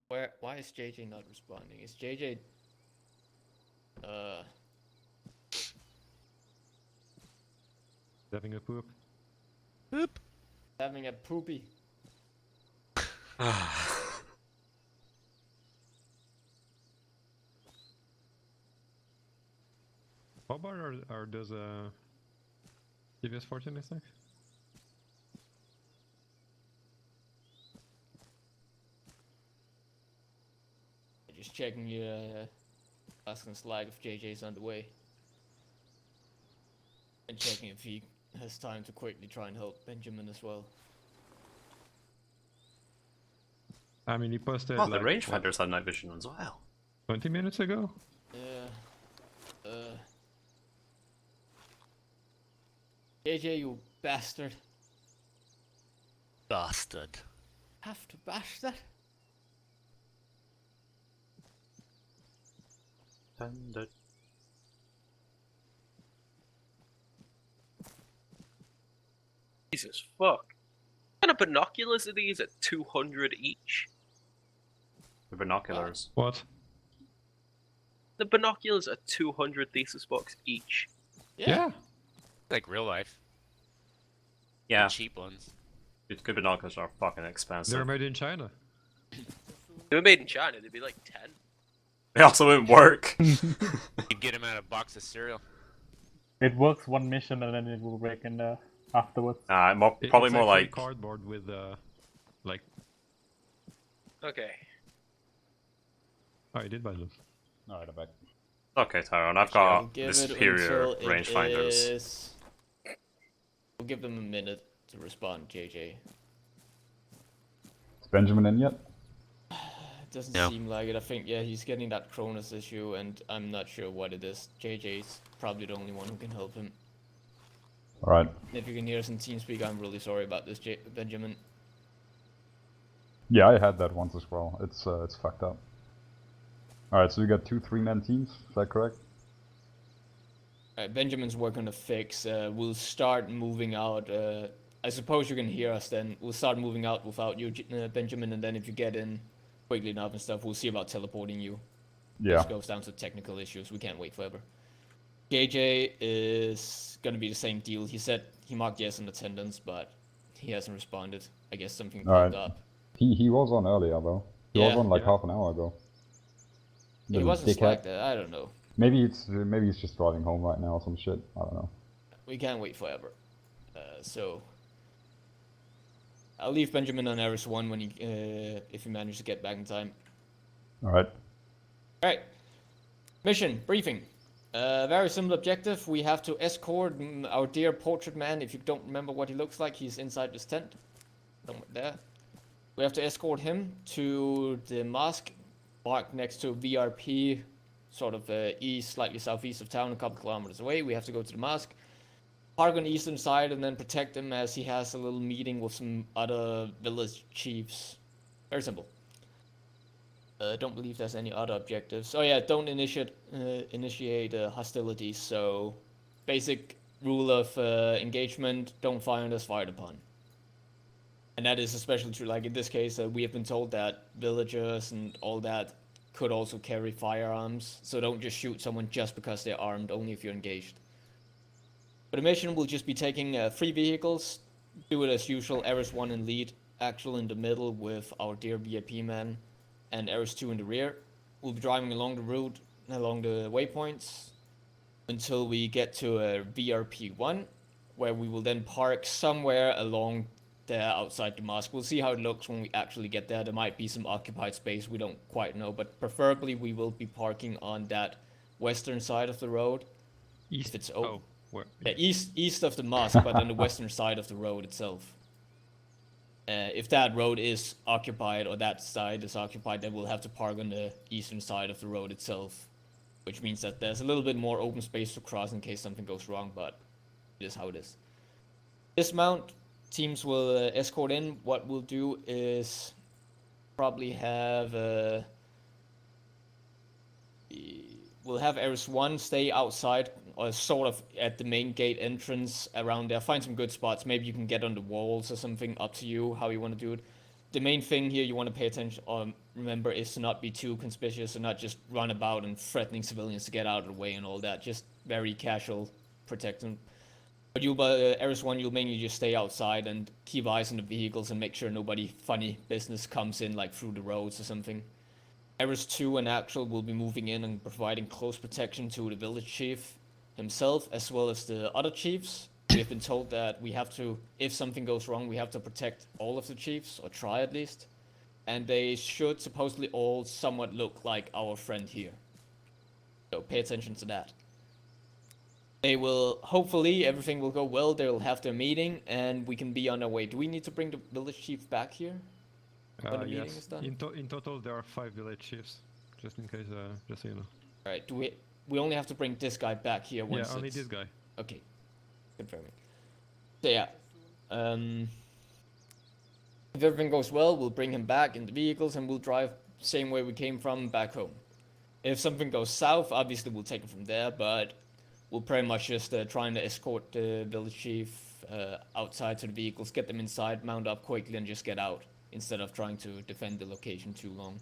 Why is JJ not responding? Is JJ Having a poop. Boop. having a poopy? How about are those TVS 14, I think? Just checking your asking Slag if JJ's on the way. And checking if he has time to quickly try and help Benjamin as well. I mean, he posted Oh, the like rangefinders had night vision as well. 20 minutes ago. Yeah. JJ, you bastard. Bastard. Have to bash that? Jesus fuck. What kind of binoculars are these at 200 each? The binoculars. What? The binoculars are 200 Theseus bucks each. Yeah. Like real life. Yeah. The cheap ones. Dude, good binoculars are fucking expensive. They're made in China. If they were made in China, they'd be like 10. They also wouldn't work. You get them out of a box of cereal. It works one mission and then it will break in afterwards. Probably It's more actually like cardboard with like. Okay. Oh, I did buy them. Alright, I'm back. okay, Tyrone. I've I'll got give the it superior until it rangefinders. is- We'll give them a minute to respond, JJ. Is Benjamin in yet? It doesn't No. seem like it. I think, yeah, he's getting that Cronus issue, and I'm not sure what it is. JJ's probably the only one who can help him. Alright. If you can hear us in TeamSpeak, I'm really sorry about this, Benjamin. Yeah, I had that once as well. It's fucked up. Alright, so we got 2 3-man teams, is that correct? Alright, Benjamin's working on a fix. We'll start moving out. I suppose you can hear us then. We'll start moving out without you, Benjamin, and then if you get in quickly enough and stuff, we'll see about teleporting you. Yeah. This goes down to technical issues. We can't wait forever. JJ is gonna be the same deal. He said he marked yes in attendance, but he hasn't responded. I guess something popped Alright. up. He was on earlier though. He was Yeah. on like Yeah. half an hour ago. He Little wasn't dickhead. like that. I don't know. Maybe he's just driving home right now or some shit. I don't know. We can't wait forever. So I'll leave Benjamin on Eris 1 when he, if he manages to get back in time. Alright. Alright. Mission, briefing. Very simple objective. We have to escort our dear portrait man. If you don't remember what he looks like, he's inside this tent. Somewhere there. We have to escort him to the mosque, marked next to VRP, sort of east, slightly southeast of town, a couple kilometers away. We have to go to the mosque, park on the eastern side, and then protect him as he has a little meeting with some other village chiefs. Very simple. Don't believe there's any other objectives. Oh yeah, don't initiate hostilities. So, basic rule of engagement: don't fire unless fired upon. And that is especially true. Like in this case, we have been told that villagers and all that could also carry firearms. So don't just shoot someone just because they're armed. Only if you're engaged. For the mission, we'll just be taking 3 vehicles. Do it as usual. Eris 1 in lead, Axel in the middle with our dear VIP man, and Eris 2 in the rear. We'll be driving along the route, along the waypoints, until we get to VRP 1, where we will then park somewhere along there outside the mosque. We'll see how it looks when we actually get there. There might be some occupied space, we don't quite know, but preferably we will be parking on that western side of the road. East. If it's open. Oh, where? Yeah, east of the mosque, but on the western side of the road itself. If that road is occupied, or that side is occupied, then we'll have to park on the eastern side of the road itself. Which means that there's a little bit more open space to cross in case something goes wrong, but it is how it is. Dismount, teams will escort in. What we'll do is probably have... we'll have Eris 1 stay outside, or sort of at the main gate entrance around there. Find some good spots. Maybe you can get on the walls or something. Up to you how you want to do it. The main thing here you want to pay attention on, remember is to not be too conspicuous and not just run about and threatening civilians to get out of the way and all that. Just very casual, protect them. But Eris 1, you'll mainly just stay outside and keep eyes on the vehicles and make sure nobody funny business comes in, like through the roads or something. Eris 2 and Actual will be moving in and providing close protection to the village chief himself, as well as the other chiefs. We have been told that we have to, if something goes wrong, we have to protect all of the chiefs, or try at least. And they should supposedly all somewhat look like our friend here. So pay attention to that. They will, hopefully, everything will go well. They'll have their meeting, and we can be on our way. Do we need to bring the village chief back here? When the meeting Yes. is done? In total, there are 5 village chiefs. Just in case, just so you know. Alright, do we only have to bring this guy back here once Yeah, only it's... this guy. Okay. Confirming. So yeah. If everything goes well, we'll bring him back in the vehicles and we'll drive same way we came from back home. If something goes south, obviously we'll take it from there, but we'll pretty much just try and escort the village chief outside to the vehicles, get them inside, mount up quickly, and just get out, instead of trying to defend the location too long.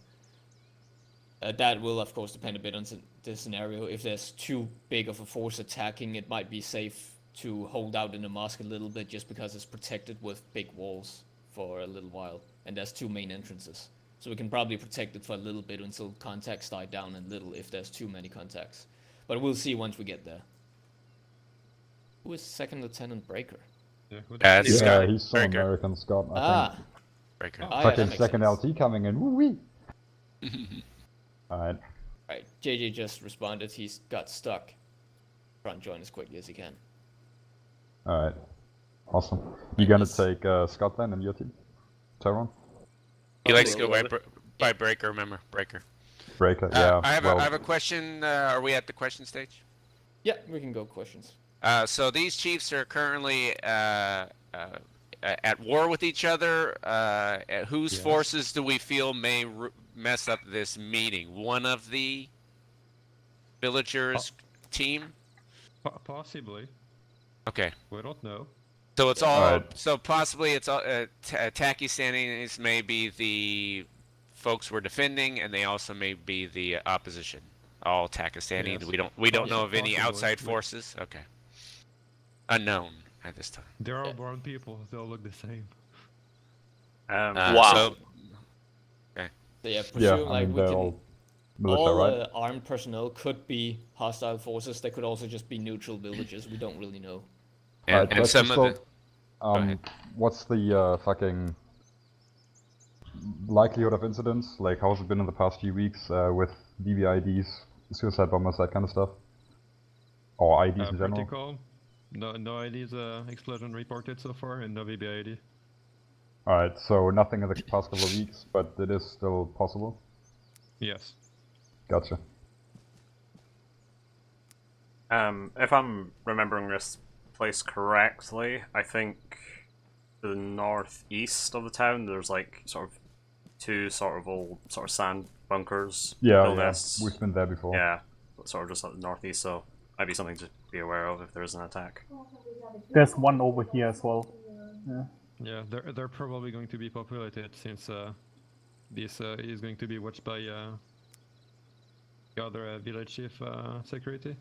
That will, of course, depend a bit on the scenario. If there's too big of a force attacking, it might be safe to hold out in the mosque a little bit, just because it's protected with big walls for a little while, and there's 2 main entrances. So we can probably protect it for a little bit until contacts die down a little, if there's too many contacts. But we'll see once we get there. Who is Second Lieutenant Breaker? Yeah, That's Yeah, Scott. he's some Breaker. American Scott, I think. Breaker. Ah, yeah, Fucking that makes second sense. LT coming in, woo-wee! Alright. Right, JJ just responded, he's got stuck. Try and join as quickly as he can. Alright. Awesome. You gonna Yes. take Scott then in your team? Tyrone? He likes to go Well, by Breaker, remember? Breaker. Breaker, yeah. I have well, I have a question. Are we at the question stage? Yeah, we can go questions. So these chiefs are currently at war with each other. Whose Yes. forces do we feel may mess up this meeting? One of the villagers' team? Possibly. Okay. We don't know. So it's all. Alright. So possibly it's all. Takistanis may be the folks we're defending, and they also may be the opposition. All Takistani. Yes. We don't know of any Possibly. outside forces. Okay. Unknown at this time. There are Yeah. brown people. They all look the same. Wow. So, So yeah, yeah, presume I like mean, we they're can... all militia, All right? armed personnel could be hostile forces. They could also just be neutral villagers. We don't really know. and, Alright, and let's some just of the. go- ahead. What's the fucking likelihood of incidents? Like, how's it been in the past few weeks with DVIDs, suicide bombers, that kind of stuff? Or IDs in Pretty general? calm. No IDs explosion reported so far, and no VBID. Alright, so nothing in the past couple of weeks, but it is still possible? Yes. Gotcha. If I'm remembering this place correctly, I think to the northeast of the town there's like sort of 2 sort of old sort of sand bunkers. Yeah, built yeah, nests. we've been there before. Yeah, sort of just at the northeast, so might be something to be aware of if there is an attack. There's one over here as well. Yeah, they're probably going to be populated since this is going to be watched by the other village chief security.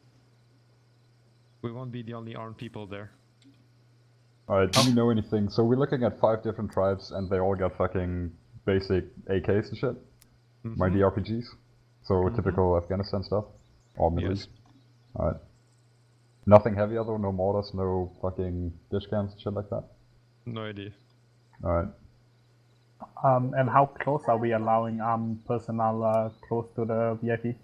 We won't be the only armed people there. Alright, do you know anything? So we're looking at 5 different tribes and they all got fucking basic AKs and shit? Might be RPGs? So typical Afghanistan stuff? Or Middle Yes. East? Alright. Nothing heavier though? No mortars, no fucking dish cams and shit like that? No idea. Alright. And how close are we allowing armed personnel close to the VIP?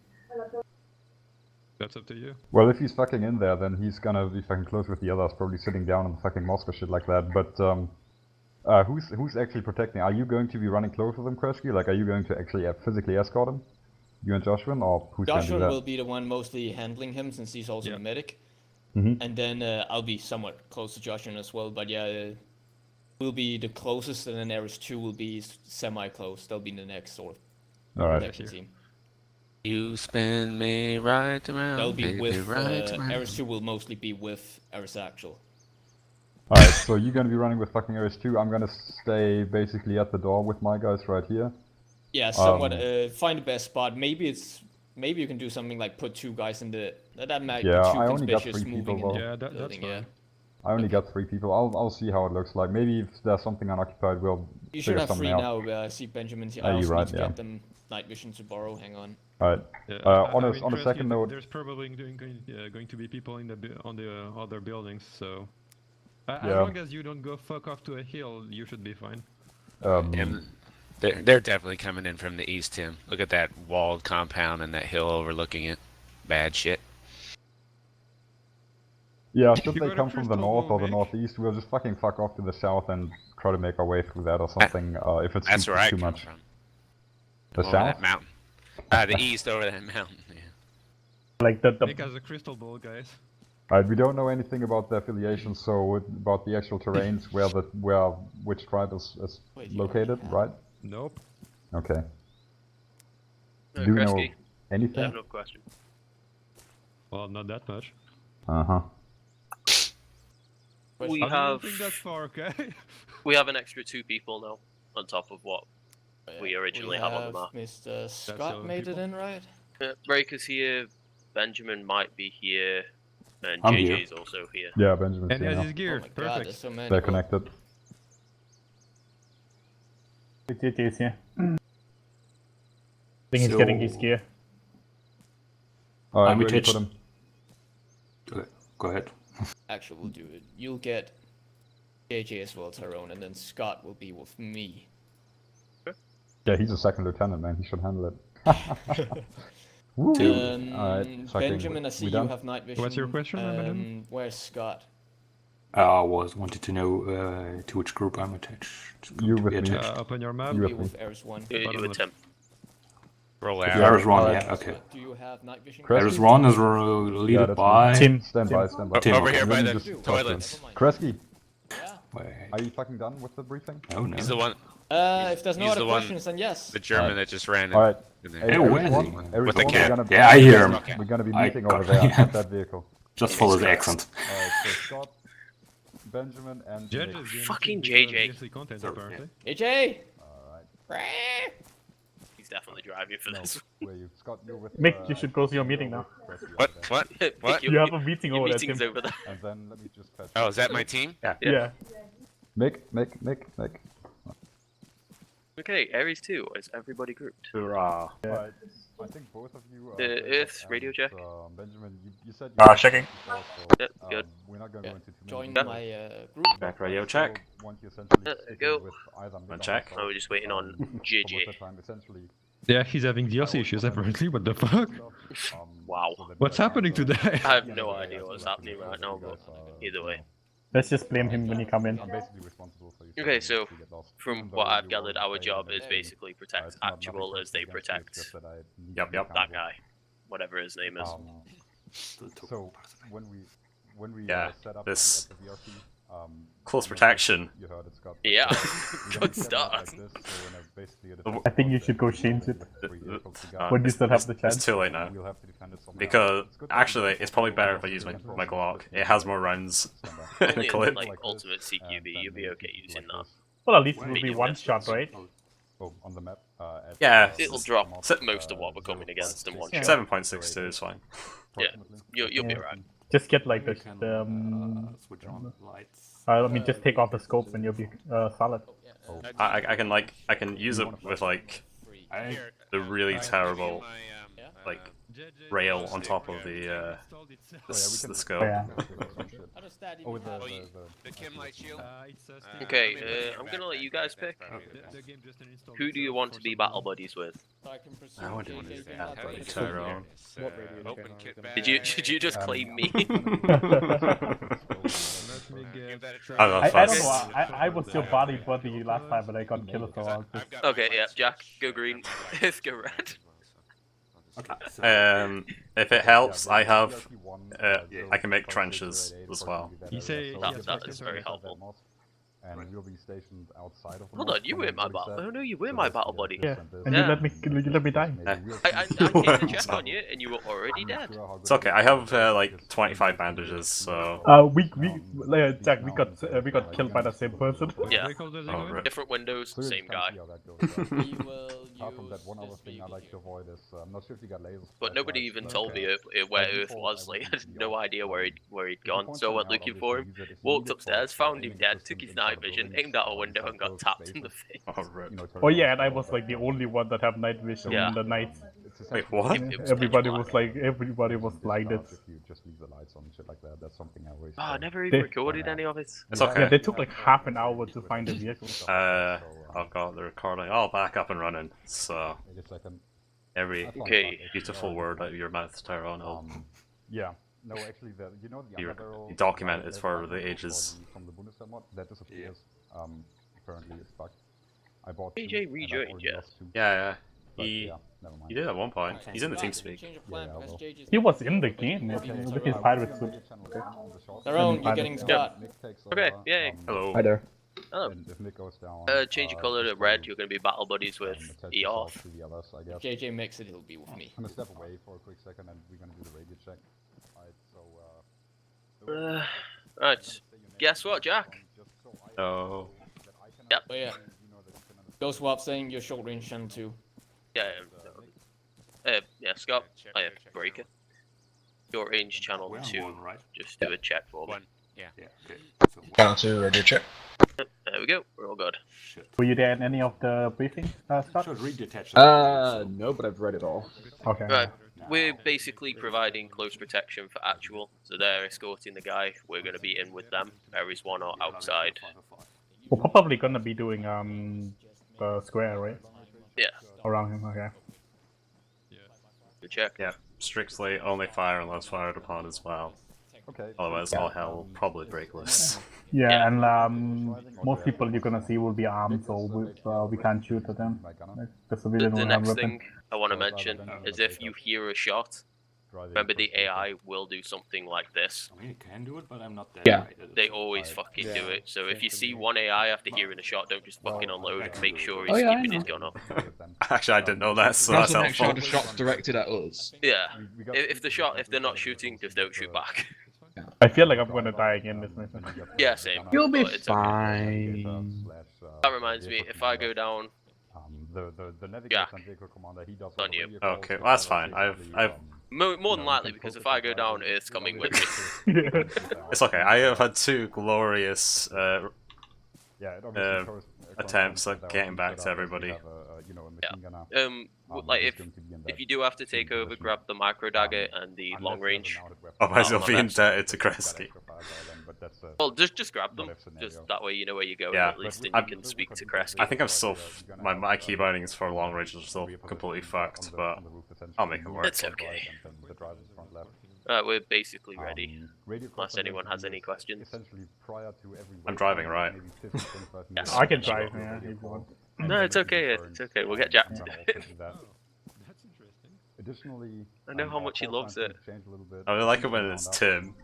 That's up to you. Well, if he's fucking in there, then he's gonna be fucking close with the others, probably sitting down in the fucking mosque or shit like that. But who's actually protecting? Are you going to be running close with him, Kresge? Like, are you going to actually physically escort him? You and Joshua, or who's gonna do Joshua that? will be the one mostly handling him, since he's also Yeah. a medic. Mhm. And then I'll be somewhat close to Joshua as well. But yeah, we'll be the closest, and then Eris 2 will be semi-close. They'll be the next sort of Alright. protection team. You spin me right around. They'll be baby, with right around. Eris 2 will mostly be with Eris Actual. Alright, so you're gonna be running with fucking Ares 2. I'm gonna stay basically at the door with my guys right here. Yeah, somewhat. Find the best spot. Maybe you can do something like put 2 guys in the. That might Yeah, be too I only got conspicuous 3 moving people, in though. the Yeah, that's building. fine. Yeah. I only got 3 people. I'll see how it looks like. Maybe if there's something unoccupied, we'll You should figure have something 3 out. now. I see Benjamin's here. Ah, I you're also right, need to yeah. get them night vision to borrow. Hang on. Alright. Yeah, On I a mean, on a Kresge, second note, there's probably going to be people in the on the other buildings, so as Yeah. long as you don't go fuck off to a hill, you should be fine. And they're definitely coming in from the east, Tim. Look at that walled compound and that hill overlooking it. Bad shit. yeah, should You they got a come from the crystal north ball, or the Mick? northeast, we'll just fucking fuck off to the south and try to make our way through that or something. If it's That's too, where I too come much. from. The Over south? that mountain. The east over that mountain. Yeah. Like the Nick has a crystal ball, guys. Alright, we don't know anything about the affiliation, so about the actual terrains, where which tribe is Wait, you located, already have right? Nope. Okay. Do we know Kresge, I anything? have no question. Well, not that much. Uh-huh. We I didn't have think that far, okay? we have an extra 2 people now on top of what we originally have on the map. Mr. Scott 7 made people. it in, right? Breaker's here. Benjamin might be here, and I'm JJ's also here. Yeah, Benjamin's And here has now. his gear. Oh my god, Perfect. there's so many. They're Well, connected. JJ is here. I think he's getting his gear. Alright, I'm where do you attached. put him? Okay, go ahead. Actually, we'll do it. You'll get JJ as well, Tyrone, and then Scott will be with me. Yeah, he's a second lieutenant, man. He should handle it. Woo! Alright, sucking. Benjamin, I see We you done? have night vision. What's your question, Benjamin? Where's Scott? I wanted to know to which group I'm attached. You to with be me. attached. Open your map. You Be with with me. Eris 1. You Bottom with left. Tim. Roll Yeah. out. There is one, Alright. yeah, okay. Do you have night vision? Kresge? There is one is leaded Yeah, that's by... me. Tim. Stand by, stand by. Tim, Over okay. here by Let me the just talk to toilets. Never mind. Kresge, Yeah. Wait. are you fucking done with the briefing? Oh no. He's the one, If there's no He's other the one- questions, then yes. the German Alright. that just ran in. Alright. in Hey, there. Hey, where is everyone, he? everyone, With the we're cat. gonna, Yeah, I hear him. Okay. We're gonna be I meeting got- over there at that vehicle. Just follow the Christ. accent. Alright, so Scott, Benjamin, and Judge Nick. is getting Fucking to JJ. DLC content, Sorry, apparently. AJ! Alright. He's definitely driving for No, this. where you? Scott, you're with Mick, you should go to your meeting now. Kresge over What? there. What? What? You have a meeting Your over there, meeting's Tim. over there. And then let me just catch Oh, is that my team? Yeah. Mick. Okay, Ares 2. Is everybody grouped? Hoorah. Alright, I think both of you. Earth, radio check. Benjamin, you said you Checking. before, Yep, so, good. we're not going to Yeah. go into too many Join details. my group. Back radio I check. still want you essentially There sticking you go. with either Mick or check. myself, Oh, we're just waiting on for most of JJ. the time, essentially. Yeah, he's having DLC issues, apparently. What the fuck? Wow. so that What's we happening can't, today? I have yeah, no yeah, idea yeah, what's so happening that's right what now, you but guys are, either way. Let's just blame him when he come in. I'm basically responsible for you. Okay, so so if you get lost. from Even what though I've you gathered, all our say job that is it's- basically protect it's not nothing Actual as they personal against you, it's protect just that I need Yep, to be yep. that accountable. guy. Whatever his name is. So when we Yeah, set up this at the VRP, close I'm not protection. sure if You heard it's got. Yeah, we're gonna good set it up start. like this, so when basically a I defense I think you force should go that change it. three vehicles together, When you still have the It's chance. too late now. we'll have to defend it somehow. Because It's good that we actually, can it's probably control better the if I use my control Glock. system It has more rounds in Only a in clip. like like this, ultimate and CQB, then you'll be maybe okay keep it using like that. this. Well, at least it will Medium be one distance. shot, right? Oh, on the map. At, Yeah, It'll it's- drop se- most of what we're coming against in one Yeah. shot. 7.62 is fine. Yeah, approximately. you'll be Yeah. alright. Just get like We the. can switch on lights. I mean, just take off the scope and you'll be solid. Oh, yeah, Oh. I can use it with like free. I the really terrible Yeah. like rail on top of the Oh, yeah, we the can- scope. Oh, yeah. How does that Oh, even the, happen? The Kim Light Shield? Okay, I'm gonna let you guys pick. Who do you want to be battle buddies with? So I can pursue I wouldn't JJ do being that, that buddy. way. Tyrone. Open kit Did you just claim me? Give that a try. I don't know, I fuck. don't know. I was your body buddy last time, but I got killed, so I'll just. Okay, yeah, Jack, go green. Let's go red. If it helps, I have I can make trenches as well. You say That is very helpful. and we'll be stationed outside of the Hold mosque on, you from were in my everybody's battle. side. Oh no, you were So my basically, battle buddy. Yeah, this and Yeah. you let me die. maybe we'll I see came to some- check on you, and you were already I'm not dead. sure how good It's okay, it I is, have, but like, it's 25 pretty bandages, clear so- Jack, we got killed by the same person. Yeah. Vehicle does he Oh, go in? right. Different windows, So we'll same just kinda guy. see how that goes, We will Apart from that use one other this thing I vehicle like here. to avoid is I'm not sure if you got lasers. But nobody even told me where By Earth default, was. I Like, I would had use the no op. idea where he'd The gone. points So I coming went out, looking obviously, for him. use it if you Walked need it for, upstairs, found him aiming dead, took systems his inside night of vision, buildings, aimed out a window, inside and got closed tapped in the spaces. face. Oh, rip. You know, Oh yeah, and I terrorists was or like the only one that have night vision Yeah. in the night. It's Wait, essentially what? It was Everybody pitch was black. like, everybody was blinded. If you just leave the lights on and shit like that, that's something I always. Oh, I never They- even recorded any of it. It's okay. Yeah, they took like half an hour to find the vehicle. Oh god, the recording. Oh, back up and running. So, Wait a second. every Okay. beautiful word out of your mouth, Tyrone. Yeah. No, actually, the You're- underbarrel. you document it there's for one the model ages. from the Bundeswehr mod that disappears. Apparently it's bugged. I bought AJ two, and I've rejoined, already yeah. lost two, Yeah, but he yeah, never mind. he did at one point. Alright, He's in the Scott, team we speak. change of plan Yeah, because well. JJ's He not was here. in the But game maybe with his Tyrone- pirate suit. Tyrone, you're And getting Nick- Scott. Okay, yay. Hello. Hi there. Oh. And if Nick goes down, Change your color to just red. go, You're going to be battle buddies with attach E yourself off. to the others, I guess. If JJ makes it, he'll be with me. I'm gonna step away for a quick second, and we're gonna do the radio check. Alright, so Right. Guess what, Jack? Oh. Yep. Oh yeah. Go swap saying you're short range channel 2. Yeah. Yeah, Scott. I have breaker. Your range channel We're on 2. one, right? Just do a check for me. One. Yeah, okay. So, Channel 2, radio check. There we go. We're all good. shit. Were you there in any of the briefing, Scott? Should redetach. No, but I've read it all. Okay. Right. We're basically providing close protection for actual. So they're escorting the guy. We're going to be in with them. There is one outside. We're probably gonna be doing the square, right? Yeah. Around him, okay. Good check. Yeah. Strictly only fire unless fired upon as well. Okay. Otherwise, all hell will probably break loose. Yeah, Yeah. and most people you're gonna see will be armed, so we can't shoot at them. Like, the civilian The will have next weapon. thing I want to mention is if you hear a shot, remember the AI will do something like this. I mean, it can do it, but I'm not that Yeah. great at it. They always fucking do it. So if you see one AI after hearing a shot, don't just fucking unload. Make sure he's Oh, yeah, I keeping his know. gun up. Actually, I didn't know that, so that's Doesn't make sure helpful. the shot's directed at us. Yeah. If they're not shooting, just don't shoot back. I feel like I'm gonna die again this mission. Yeah, same. You'll be But it's okay. fine. That reminds me, if I go down, The navigator Jack. and vehicle commander, he does On all the you. radio calls, Okay, so well, that's that fine. basically, I've more you than know, you likely, can because if focus I on go driving, down, Earth's coming you with know, me. It's okay. I have had two glorious Yeah, it obviously attempts corresponds at with getting our back to setup, everybody. we have a, you know, a machine gunner, Like who's if going to be in that you do have to take over, position. grab the micro dagger and the Unless long there's a range. mounted weapon. Otherwise, you'll Oh, be that's- indebted to Got Kresge. extra firepower then, but that's a- Well, just grab them. What if scenario? Just that way you know where you're going Yeah, at least, and I'm- you can speak to Kresge. I think I'm still my key bindings for long range are still completely fucked, but I'll make it work. It's okay. The driver's front left. We're basically ready. Unless anyone has any questions. Essentially prior to every I'm driving, waypoint, right? maybe 50, 25 Yeah. minutes I can before drive, the yeah, radio if you call. want. And No, then it's we okay, can it's turn, okay, we'll get jacked. I'm gonna also do that. That's interesting. Additionally, I know how much he call loves times it. will change a little bit. I really like it when Round it's up. Tim.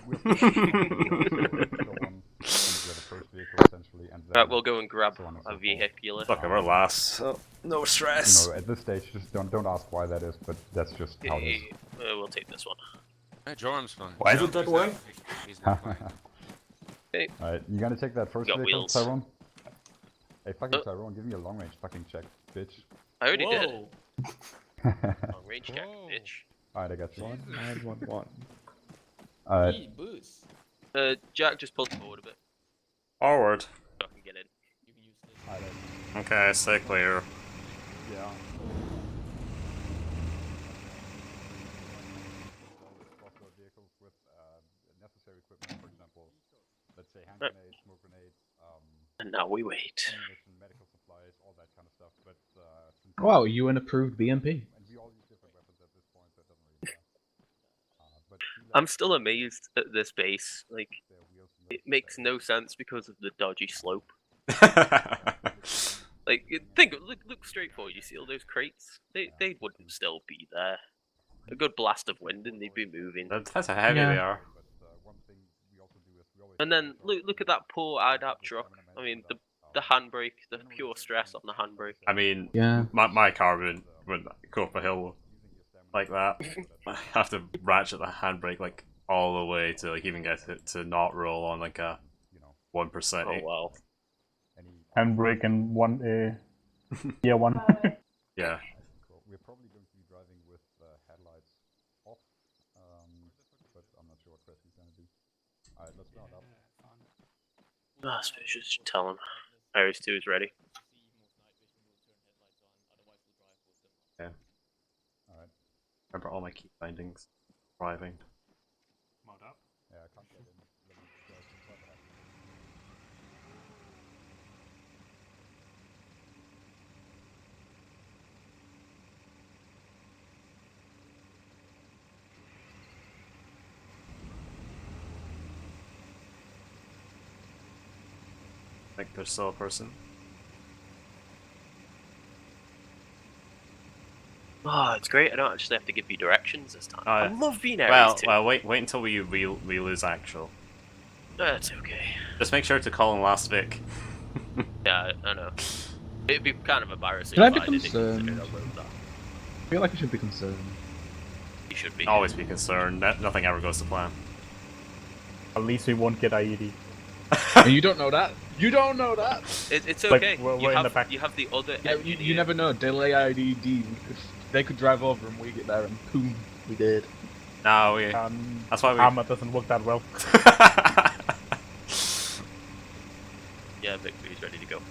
We're still on, and we're the first vehicle essentially, and then, Right, we'll go and grab so on and so a forth. vehicular. Okay, we're last, so no stress. You know, at this stage, just don't ask why that is, but that's just how it is. We'll take this one. Jorum's fine. Why is it that way? He's not playing. Alright, you gonna take that first Got vehicle, wheels. Tyrone? Hey, fucking Oh. Tyrone, give me a long range fucking check, bitch. I already did. Whoa. Long range check, Whoa. bitch. Alright, I got you. 911. Alright, Hey, boost. Jack, just pull forward a bit Forward. so I can get in. You can use this. Okay, stay clear. yeah. Vehicles with necessary equipment, for example, let's say hand Right. grenade, smoke grenade, And now we wait. ammunition, medical supplies, all that kind of stuff. But since Wow, you an approved BMP. and we all use different weapons at this point, so it doesn't really matter. But I'm still amazed at this base. Like, their wheels it makes no sense because of the dodgy slope. That's Like, look straight forward. You see all those crates? They wouldn't still be there. A good blast of wind and they'd be moving. how heavy Yeah. they are. But one thing we also do is we always And then look at that poor IDAP truck. I mean, the handbrake, the pure stress on the handbrake. I mean, Yeah. my car wouldn't go up a hill like that. I have to ratchet the handbrake like all the way to like even get it to not roll on like a 1%. Oh wow. Handbrake and one year one. Yeah. We're probably going to be driving with headlights off, but I'm not sure what Chris is going to do. Alright, let's round up. Ah, just tell him. Ares 2 is ready. Yeah. Alright. Remember all my key bindings. Driving. Mod up? Yeah, I can't get in. Let me drive some further up. I think there's still a person. Oh, it's great. I don't actually have to give you directions this time. Oh, I yeah. love being Ares 2. Well, wait until we lose actual. That's okay. Just make sure to call in last Vic. Yeah, I know. It'd be kind of embarrassing Can I if be I didn't concerned? consider about that. I feel like I should be concerned. You should be. Always be concerned. Nothing ever goes to plan. At least we won't get IED. And you don't know that. You don't know that. It's Like, okay. we're you in have the back. you have the other. Yeah, you never know. Delay IDD. They could drive over and we get there and boom, we did. No, we. That's why we. Armor doesn't work that well. Yeah, Victory's ready to go.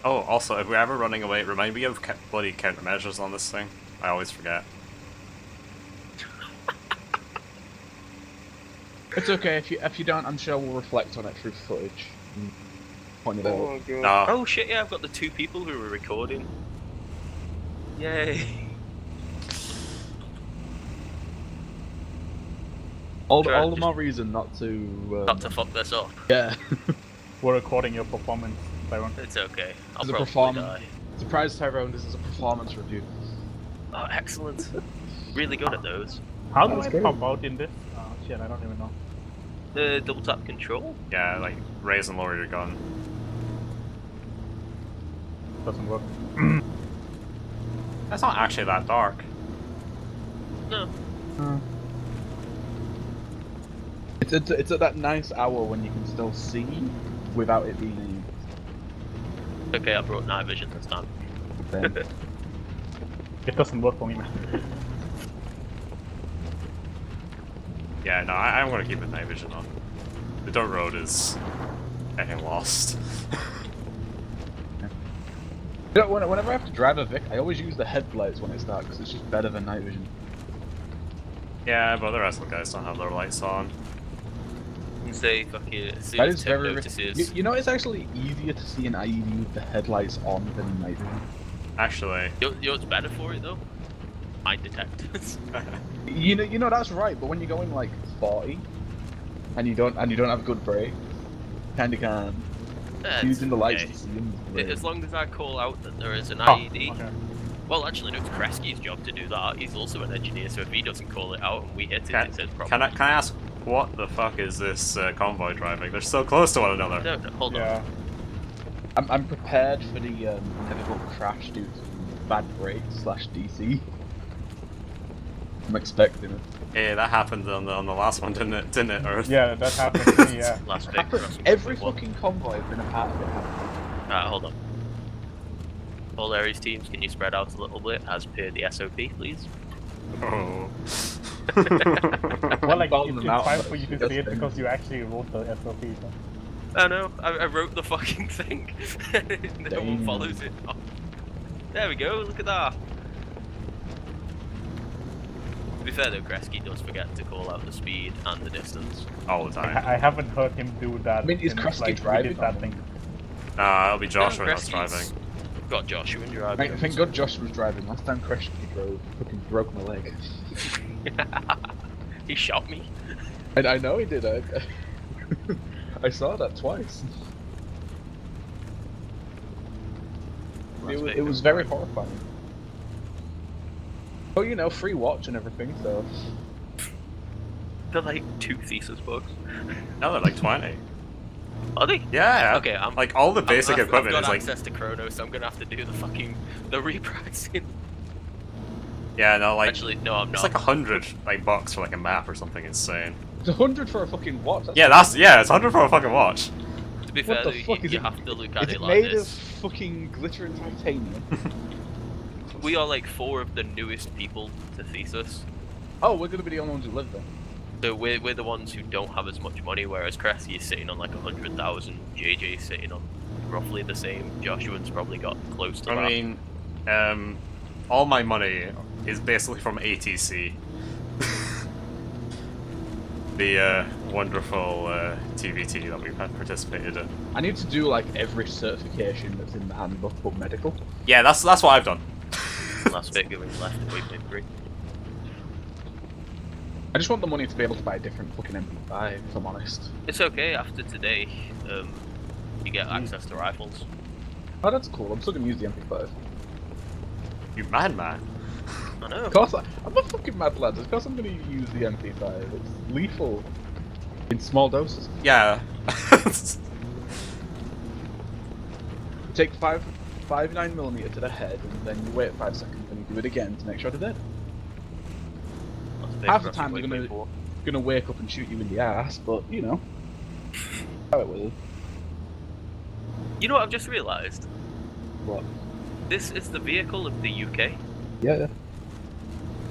Oh, also, if we're ever running away, remind me of bloody countermeasures on this thing. I always forget. It's okay if you don't. I'm sure we'll reflect on it through footage. And point it out. No. Oh shit! Yeah, I've got the 2 people who were recording. Yay! All Sure, the just- more reason not to. Not to fuck this up. Yeah. We're recording your performance, Byron. It's okay. I'll As a probably perform- die. Surprise, Tyrone. This is a performance review. Oh, excellent. Really good at those. How do That's I great. pop out in this? Shit, I don't even know. The double tap control. Yeah, like raise and lower your gun. Doesn't work. It's not actually that dark. No. It's at that nice hour when you can still see without it being Okay, I brought night vision this time. a It doesn't work for me, man. Yeah, no, I'm gonna keep it night vision on. The dirt road is getting lost. You know, whenever I have to drive a Vic, I always use the headlights when it's dark because it's just better than night vision. Yeah, but the rest of the guys don't have their lights on. And say, fucking, as soon That as is Tim very. notices. You know, it's actually easier to see an IED with the headlights on than night vision. Actually, You know what's better for it though? Mine detectors. You know that's right, but when you're going like 40 and you don't have good brake, kinda can't. Using the lights okay. to see them. As long as I call out that there is an Oh, IED. okay. Well, actually, no, it's Kresge's job to do that. He's also an engineer, so if he doesn't call it out and we hit it, it's his problem. can I ask what the fuck is this convoy driving? They're so close to one another. No, hold Yeah. on. I'm prepared for the inevitable crash due to bad brakes / DC. I'm expecting it. Yeah, that happened on the last one, didn't it, Earth? Yeah, that happened to me, yeah. Last big crossing. Every one. fucking convoy I've been a part of it happened. Hold on. All Ares teams, can you spread out a little bit as per the SOP, please? Oh. Well, like, Balling it's them out, fine but for you to it's say it disgusting. because you actually wrote the SOP. So. I know, I wrote the fucking thing. No one Damn. follows it. Oh. There we go, look at that. To be fair though, Kresge does forget to call out the speed and the distance. All the time. I haven't heard him do that. I mean, is since, Kresge like, we driving did that on thing. Nah, it'll be Joshua No, that's Kresge's driving. Got Joshua and driving. Mate, thank God Josh was driving. Last time Crash drove, fucking broke my leg. He shot me. And I know he did. I saw that twice. It was very horrifying. Oh, you know, free watch and everything, so. They're like 2 Theseus bucks. No, they're like 20. Are they? Yeah. Okay, I'm like all the basic equipment I've is got like. access to Chrono, so I'm gonna have to do the repricing. Yeah, no, like Actually, no, I'm it's not. like 100 like bucks for like a map or something insane. It's 100 for a fucking watch. Yeah, it's 100 for a fucking watch. To be What fair, the fuck is you it? have to look at Is it it like made of this. fucking glitter and titanium? We are like 4 of the newest people to Theseus. Oh, we're gonna be the only ones who live there. So we're the ones who don't have as much money, whereas Cressy is sitting on like 100,000, JJ's sitting on roughly the same, Joshua's probably got close to that. I mean, all my money is basically from ATC. The wonderful TVT that we've had participated in. I need to do like every certification that's in the handbook but medical. Yeah, that's what I've done. Last bit going left at waypoint 3. I just want the money to be able to buy a different fucking MP5, if I'm honest. It's okay, after today, you get access to rifles. Oh, that's cool. I'm still gonna use the MP5. You mad man. I know. Of course, I'm a fucking mad lad. Of course I'm gonna use the MP5. It's lethal. In small doses. Yeah. Take 9mm to the head, and then you wait 5 seconds, and you do it again to make sure they're dead. That's big Half the for time they're waypoint 4. gonna wake up and shoot you in the ass, but you know. How it will. You know what I've just realised? What? This is the vehicle of the UK. Yeah.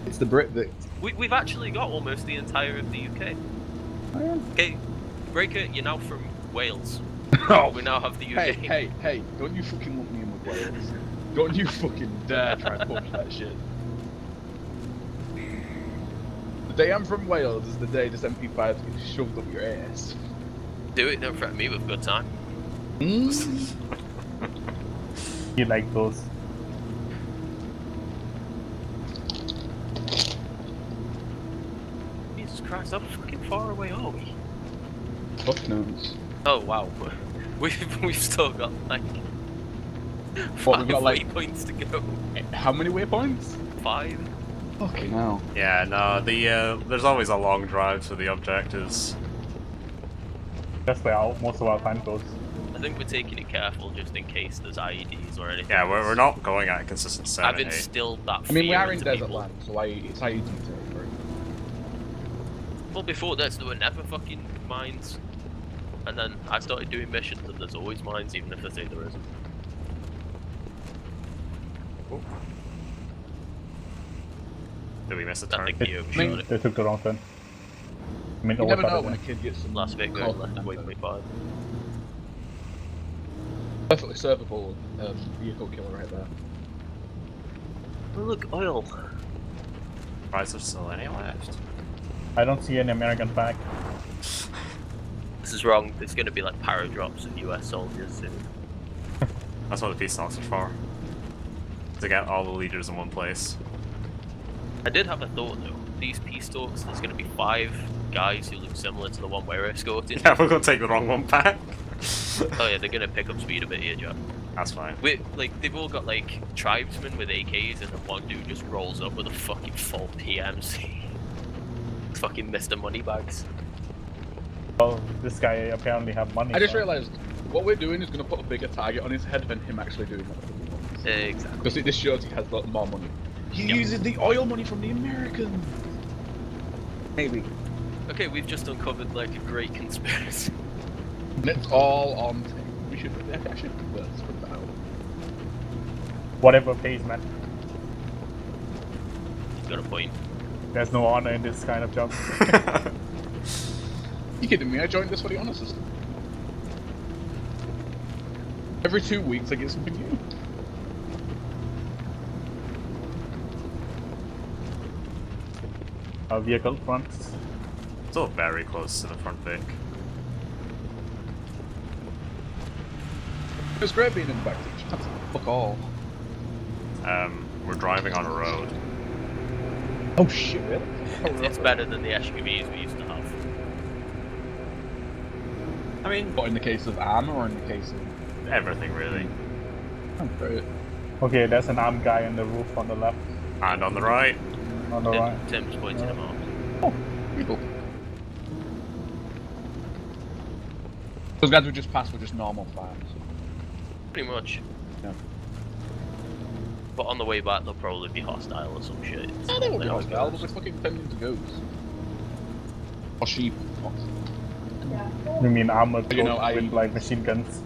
It's the Brit that. We've actually got almost the entire of the UK. Oh, yeah. Okay, Breaker, you're now from Wales. Oh, We now have the UK. hey, don't you fucking lump me in with Wales. Don't you fucking dare try to push that shit. The day I'm from Wales is the day this MP5 gets shoved up your ass. Do it, don't threaten me with a good time. You like those? Jesus Christ, how fucking far away are we? Fuck knows. Oh wow, we've still got like What, 5 we've got, like- waypoints to go. How many waypoints? 5. Fucking hell. Yeah, no, there's always a long drive to the objectives. That's where most of our time goes. I think we're taking it careful just in case there's IEDs or anything. Yeah, we're not going at a consistent I've 70. instilled that I mean, we fear are in into desert people. land, so it's IED territory. Well, before this, there were never fucking mines. And then I started doing missions, and there's always mines, even if they say there isn't. Did we miss a I turn? think he overshot it. They took the wrong turn. I mean, You never know overshot when a it, kid gets some. Last bit going left at waypoint 5. Perfectly servable vehicle killer right there. Oh look, oil. Price of still any left. yeah. I don't see any American flag. This is wrong. There's going to be like paradrops of US soldiers soon. That's what the peace talks are for. To get all the leaders in one place. I did have a thought though. These peace talks, there's going to be 5 guys who look similar to the one we're escorting. Yeah, we're gonna take the wrong one back. Oh yeah, they're going to pick up speed a bit here, Jack. That's fine. Like, they've all got like tribesmen with AKs, and then one dude just rolls up with a fucking full PMC. Fucking Mr. Moneybags. Well, this guy apparently have money. I just so- realised what we're doing is going to put a bigger target on his head than him actually doing what he wants. Exactly. Because this shows he has a lot more money. He Yep. uses the oil money from the Americans. Maybe. Okay, we've just uncovered like a great conspiracy. And it's all on tape. We should. I should put that out. Whatever pays, man. He's got a point. There's no honor in this kind of job. You kidding me? I joined this for the honor system. Every 2 weeks I get something new. Vehicle fronts. Still very close to the front Vic. It's great being in the back seat. That's fuck all. We're driving on a road. Oh shit. It's better than the SUVs we used to have. I mean, What, in the case of armor or in the case of... everything really. Oh, great. Okay, there's an armed guy on the roof on the left. And on the right. On the right. Tim's pointing him out. Oh, people. Those guys we just passed were just normal farms. Pretty much. Yeah. But on the way back, they'll probably be hostile or some shit. No, they won't be How it hostile. goes. They're fucking tending to goats. Or sheep. You mean armored You know, with like machine guns?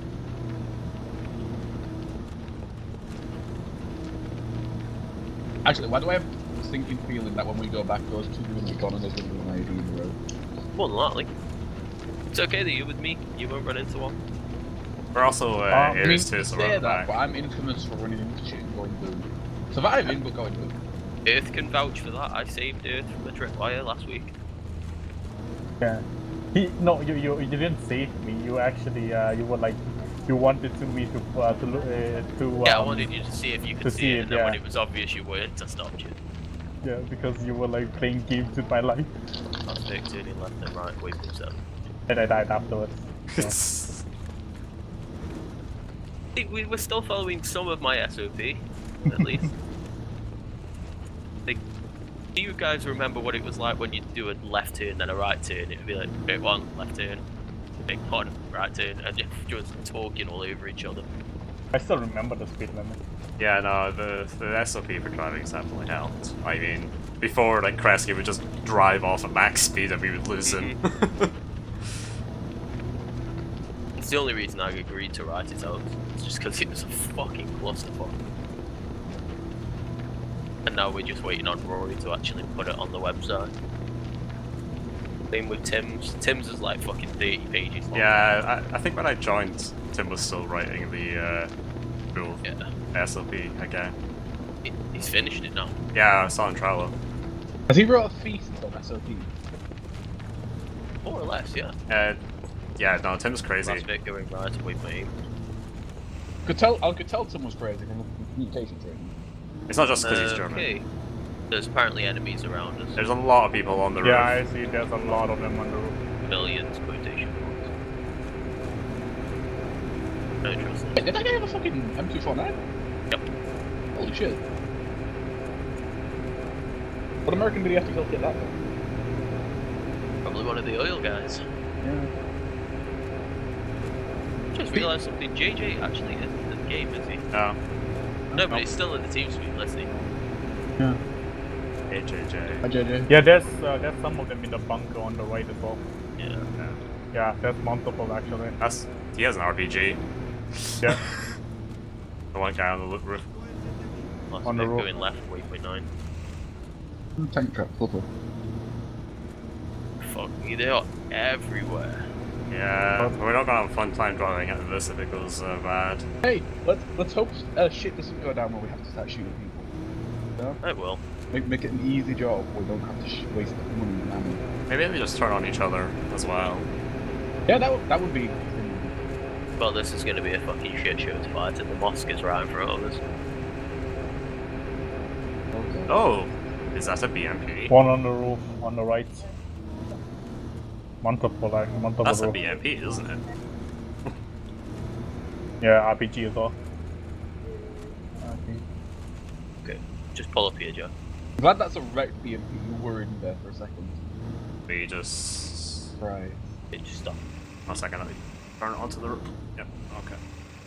Actually, why do I have a sinking feeling that when we go back, those two are going to be gone and there's going to be an ID in the road? More than likely. It's okay that you're with me. You won't run into one. We're also I mean, areas too, you so say we're that, back. but I'm infamous for running into shit and going boom. Surviving, but going boom. Earth can vouch for that. I saved Earth from the tripwire last week. Yeah. No, you didn't save me. You actually you were like you wanted me to Yeah, I wanted you to see if you to could see see it, it, and then when yeah. it was obvious you weren't, I stopped you. Yeah, because you were like playing games with my life, I was fake turning left and right, wait for 7. and I died afterwards. We were still following some of my SOP, at least. Like, do you guys remember what it was like when you do a left turn then a right turn? It would be like, big one, left turn, big one, right turn, and you're just talking all over each other. I still remember the speed limit. Yeah, no, the SOP for driving has definitely helped. I mean, before, like, Kresge would just drive off at max speed and we would lose him. It's the only reason I agreed to write it out. It's just because it was a fucking clusterfuck. And now we're just waiting on Rory to actually put it on the website. Same with Tim's. Tim's is like fucking 30 pages long. Yeah, I think when I joined, Tim was still writing the full SOP again. He's finished it now. Yeah, I saw in Trello. Has he wrote a thesis on SOP? More or less, yeah. Yeah, no, Tim's crazy. Last bit going right away from aim. I could tell Tim was crazy from looking at communication training. It's not just because he's German. Okay. There's apparently enemies around us. There's a lot of people on the roof. Yeah, I see. There's a lot of them on the roof. Millions, quotation marks. No trust them. Wait, did that guy have a fucking M249? Yep. Holy shit. What American did he have to go get that from? Probably one of the oil guys. Yeah. Just realised something. JJ actually isn't in the game, is he? No. No, but he's still in the team speed, let's see. Yeah. Hey, JJ. Hi, JJ. Yeah, there's some of them in the bunker on the right as well. Yeah. Yeah, there's multiple actually. He has an RPG. Yeah. The one guy on the roof. Last On the bit roof. going left, waypoint 9. Tank trap, flipper. Fuck me, they are everywhere. Yeah, we're not gonna have a fun time driving out of this if it goes bad. Hey, let's hope shit doesn't go down where we have to start shooting people. No? I will. Make it an easy job where we don't have to waste money and ammo. Maybe they just turn on each other as well. Yeah, that would be. Well, this is going to be a fucking shit show to fight, and the mosque is right in front of us. Okay. Oh, is that a BMP? One on the roof, on the right. Multiple, like multiple That's a roof. BMP, isn't it? Yeah, RPG as well. Okay, just pull up here, Joe. I'm glad that's a wrecked BMP. You were in there for a second. We just... Right. Okay, just stop. 1 second, let me turn it onto the roof. Yep, okay.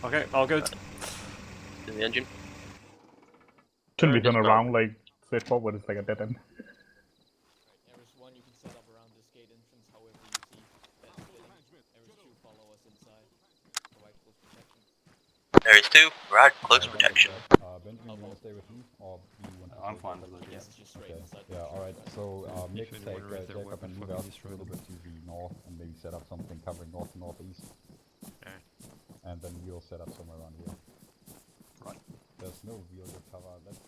Okay, all good. In the engine. Shouldn't be Just turned go. around like straight forward, it's like a dead end. Ares 1 you can set up around this gate entrance however you see best fitting. Ares 2 follow us inside. Provide close protection. Ares 2, right, close protection. Benjamin, you want to stay with me, or do you want to? I'm fine with it. Yes, just straight Okay. inside. Yeah. All right. So Nick, If take anyone raised their Jacob weapon, and move fucking out destroy a little them. bit to the north, and maybe set up something covering north and northeast. Okay. And then we'll set up somewhere around here. Right. There's no real good cover. Let's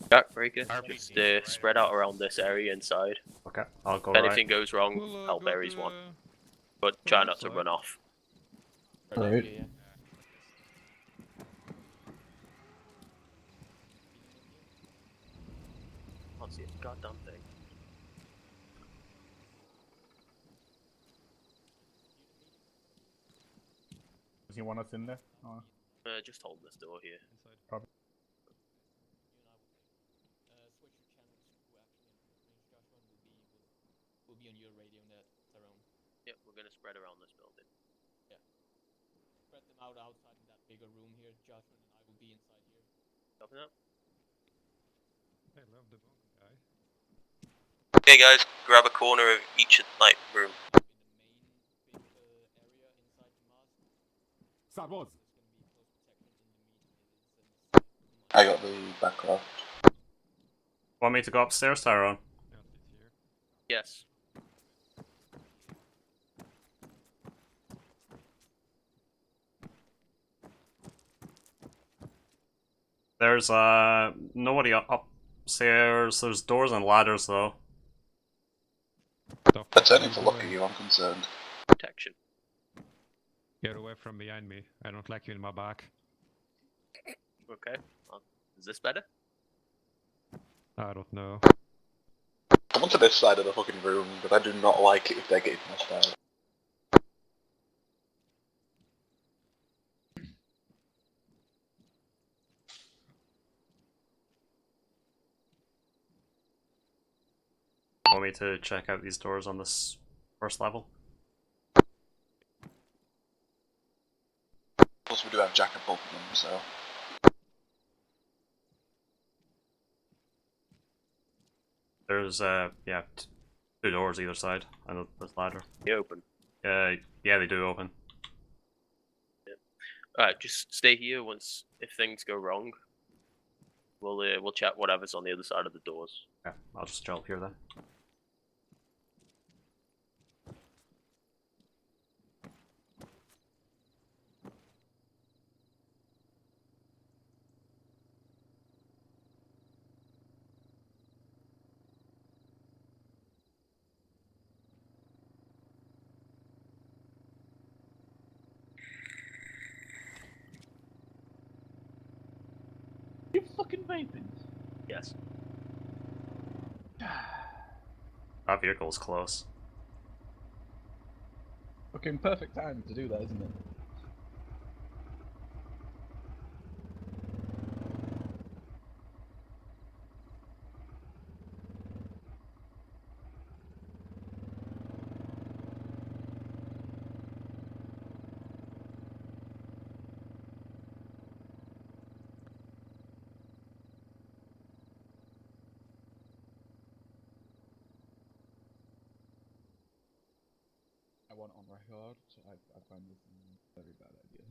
Backbreaker, just spread out around this area inside. Okay, I'll go If right. anything goes wrong, help Ares 1. But try not to run off. Alright. Yeah. Can't see a goddamn thing. Does he want us in there? Or- Just hold this door here. Switch your channels to actually range Joshua and we'll be on your radio net, Tyrone. Yep, we're gonna spread around this building. spread them out outside in that bigger room here. Judgment and I will be inside here. Copy that. I love the bunker guy. Okay, guys, grab a corner of each room. In the main big area inside the mast. Sabos. There's gonna be close protection in the meat. I got the back row. Want me to go upstairs, Tyrone? Yeah, it's here. Yes. There's nobody upstairs. There's doors and ladders though. That's only to look at you, I'm concerned. Protection. Get away from behind me. I don't like you in my back. Okay. Well, is this better? I don't know. Come onto this side of the fucking room, but I do not like it if they're getting pushed out. Want me to check out these doors on this first level? Plus we do have Jack and both of them, so... There's yeah, two doors either side, and this ladder. They open. Yeah, they do open. Alright, just stay here. Once if things go wrong, we'll chat whatever's on the other side of the doors. Yeah, I'll just chill up here then. You fucking vaping. Yes. That vehicle's close. Fucking perfect time to do that, isn't it? I want on record, so I find this a very bad idea.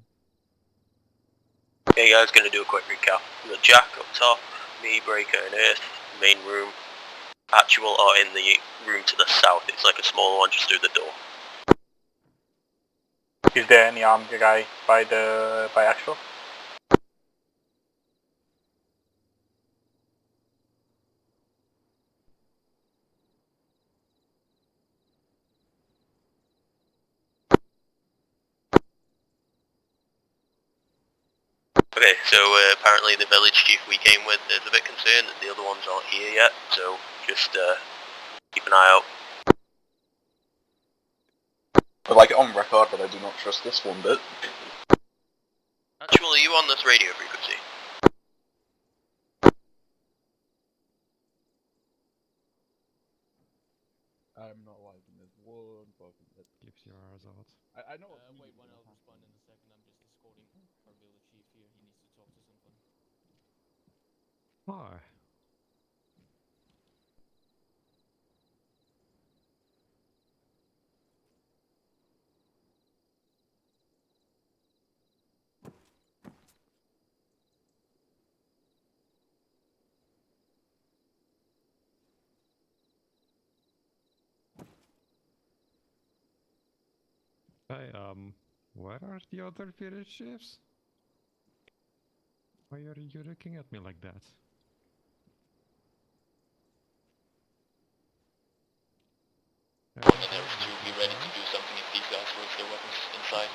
Okay, guys, gonna do a quick recap. We got Jack up top, me, Breaker, and Earth, main room. Actual are in the room to the south. It's like a smaller one just through the door. Is there any armed guy by Actual? Okay, so apparently the village chief we came with is a bit concerned that the other ones aren't here yet, so just keep an eye out. I'd like it on record, but I do not trust this one bit. Actually, are you on this radio frequency? I'm not liking this one fucking bit. Keeps your eyes out. I know. Wait, one, I'll respond in a second. I'm just escorting our village chief here. He needs to talk to someone. Why? Hey, where are the other village chiefs? Why are you looking at me like that? To be ready to do something if these guys lose their weapons inside.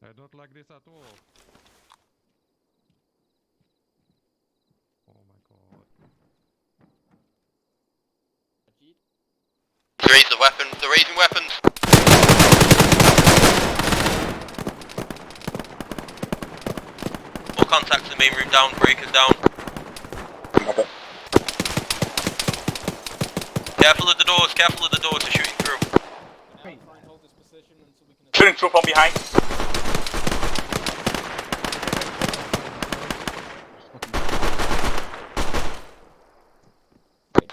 I don't like this at all. Oh my god. Raise the weapon. They're raising weapons. All contacts in the main room down. Breakers down. Okay. Careful of the doors. Careful of the doors. They're shooting through. Try and hold this position until we can Shooting troop on behind.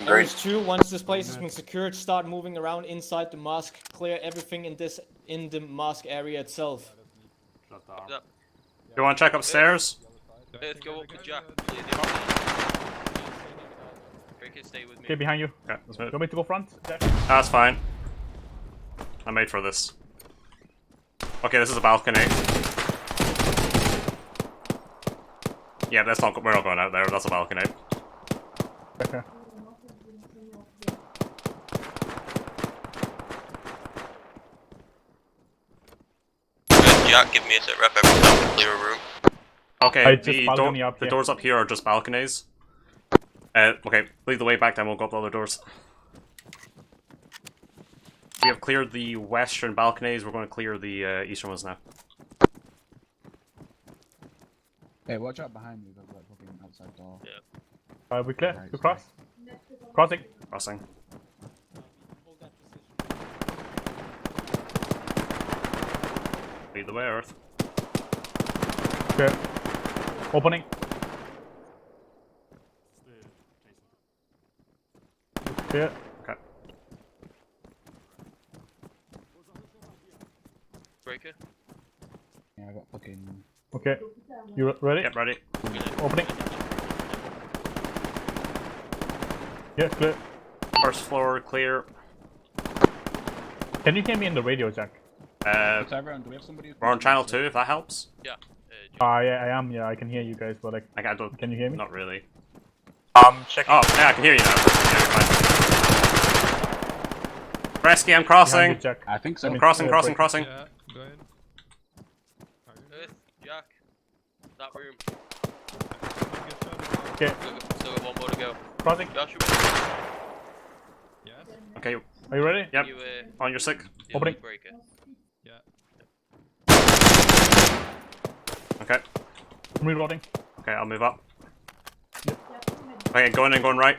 There's two. Once this place has been secured, start moving around inside the mosque. Clear everything in the mosque area itself. Yep. You want to check upstairs? Let's go up with Jack. Clear the upstairs. Breaker, stay with me. Okay, behind you. Okay, let's move. You want me to go front, Jack? That's fine. I'm made for this. Okay, this is a balcony. Yeah, that's not. We're not going out there. That's a balcony. Okay. Jack, give me a sit rep every time we clear a room. Okay, Just balcony up the here. doors up here are just balconies. Okay, lead the way back, then we'll go up the other doors. We have cleared the western balconies. We're going to clear the eastern ones now. Hey, watch out behind you. There's like fucking outside door. Yeah. We clear. Right, You cross. Crossing. Crossing. Lead the way, Earth. Okay. Opening. Clear. Okay. Breaker. Yeah, I got fucking. Okay. You ready? Yep, ready. Opening. Yeah, clear. First floor clear. Can you hear me in the radio, Jack? What's everyone? Do we have somebody? We're on channel 2, if that helps. Yeah. Yeah, I am. Yeah, I can hear you guys, but like, I don't. can you hear me? Not really. Checking. Oh, yeah, I can hear you now. Yeah, fine. Rescue, I'm Behind crossing. you, Jack. I think so. Crossing. break. Crossing. Yeah, go ahead. Earth, Jack. That room. Okay. Still got one more to go. Crossing. Joshua, Yes. Okay, Are you ready? yep. you On your sick. deal Opening. with Breaker. Yeah. Okay. I'm reloading. Okay, I'll move up. Okay, going in, going right.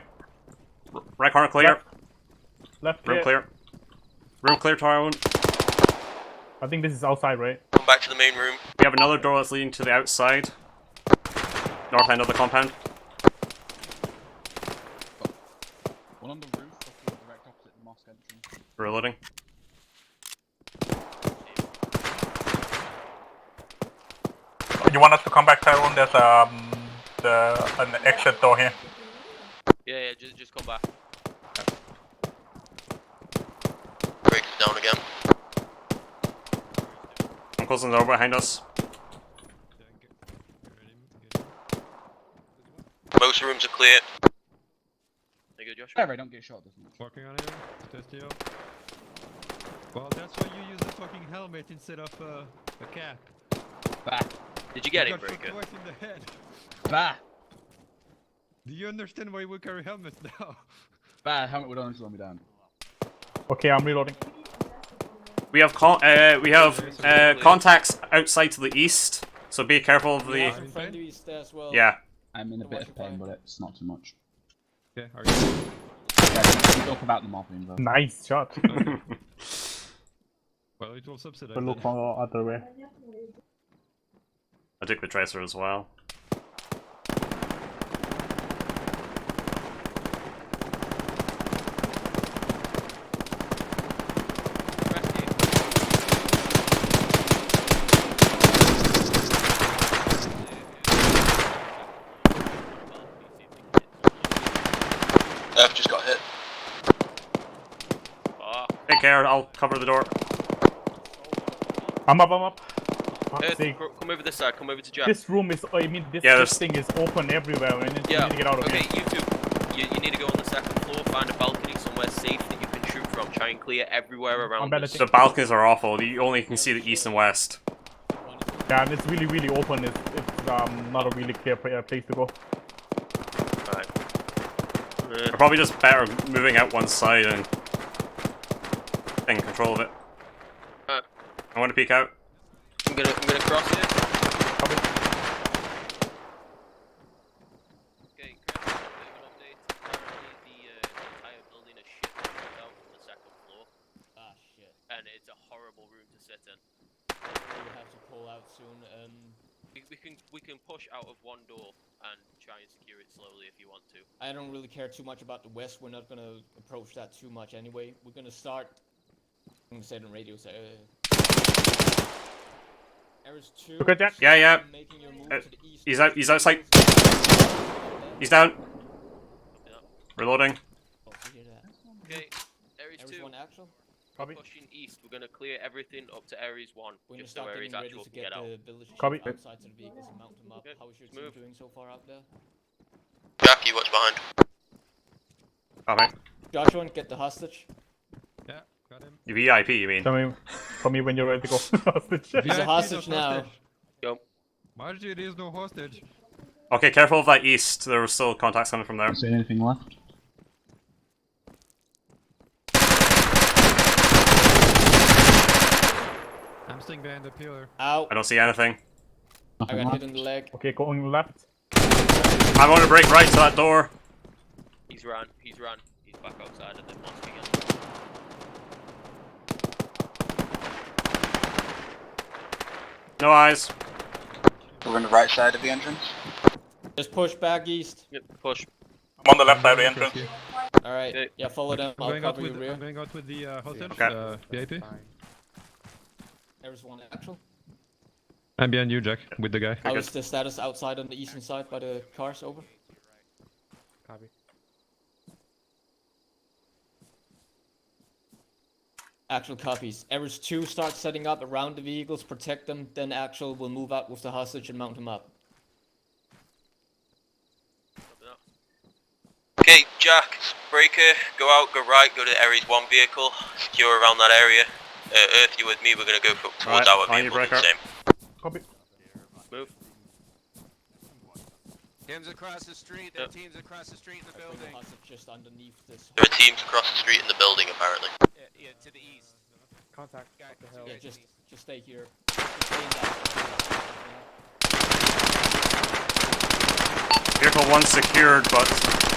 Right corner clear. Left Room clear. clear. Room clear to our own. I think this is outside, right? Come back to the main room. We have another door that's leading to the outside. North end of the compound. One on the roof, direct opposite the mosque entrance. Reloading. You want us to come back, Tyrone? There's an exit door here. Yeah, just come back. Breaker's down again. I'm closing the door behind us. Most rooms are clear. There you go, Joshua. Whatever, I don't get shot this much. Working on it. Test you. Well, that's why you use a fucking helmet instead of a cap. Bah. Did you get You it, got shot Breaker? twice in the head. Bah. Do you understand why we carry helmets now? Bah, helmet would only slow me down. Okay, I'm reloading. We have contacts outside to the east, so be careful of We the. have some friendlies there as well. Yeah. I'm in a bit of pain, but it's not too much. Okay, are you? Yeah, you talk about the morphine though. Nice shot. Well, it will subsidize. But look it. for other way. I took the tracer as well. F just got hit. Take care, I'll cover the door. I'm up. Fuck's Earth, sake. come over this side. Come over to Jack. This room is, I mean, this, Yeah, this there's- thing is open everywhere. We need, Yeah. we need to get out of Okay, here. you two. You need to go on the second floor, find a balcony somewhere safe that you can shoot from. Try and clear everywhere around better us. The balconies are awful. You only can see the east and west. Yeah, and it's really open. It's not a really clear place to go. Alright. We're probably just better moving out one side and taking control of it. Alright. I want to peek out. I'm gonna cross here. Okay, Chris, a bit of an update. Apparently the entire building is shit out from the second floor. Ah, shit. And it's a horrible room to sit in. have to pull out soon. We can push out of one door and try and secure it slowly if you want to. I don't really care too much about the west. We're not gonna approach that too much anyway. We're gonna start. I'm gonna say it on radio. Ares 2. Look at that. Yeah. Making your move to the east. He's outside. He's down. Reloading. Oh, you hear that? Okay, Ares 2. 1 actual. Copy. Pushing east. We're gonna clear everything up to Ares 1. We're gonna Just so start Ares getting ready actual to can get get out. the village Copy. chief outside to the vehicles and mount them up. Okay, How's your team move. doing so far out there? Jackie, watch behind. Okay. Joshua, get the hostage. Yeah, got him. You VIP, you mean? Tell me when you're ready to go. Hostage. He's a hostage now. Go. Margie, there is no hostage. Okay, careful of that east. There were still contacts coming from there. Don't see anything left. I'm staying behind the pillar. Ow. I don't see anything. I got hit in the leg. Okay, going left. I'm going to break right to that door. He's run. He's back outside of the mosque again. No eyes. We're on the right side of the entrance. Just push back east. Yep, push. I'm on the left side of the entrance. Alright. Okay. Yeah, follow them. I'm I'll going out cover your with rear. I'm going out with the hostage. Okay. VIP. There's 1 actual. I'm behind you, Jack, with the guy. How is the status outside on the eastern side by the cars? Over. Copy. Actual copies. Ares 2 starts setting up around the vehicles, protect them, then Actual will move out with the hostage and mount him up. Okay, Jack, Breaker, go out, go right, go to Ares 1 vehicle, secure around that area. Earth, you with me, we're gonna go towards Right, our on you, vehicle, do the Breaker. same. Copy. Move. Teams across the street. There are teams across the street in the I bring the building. hostage just underneath this. There are teams across the street in the building, apparently. Yeah, to the east. Contact. Guy, What the hell? Yeah, just stay here. Just stay in that. Vehicle 1 secured, but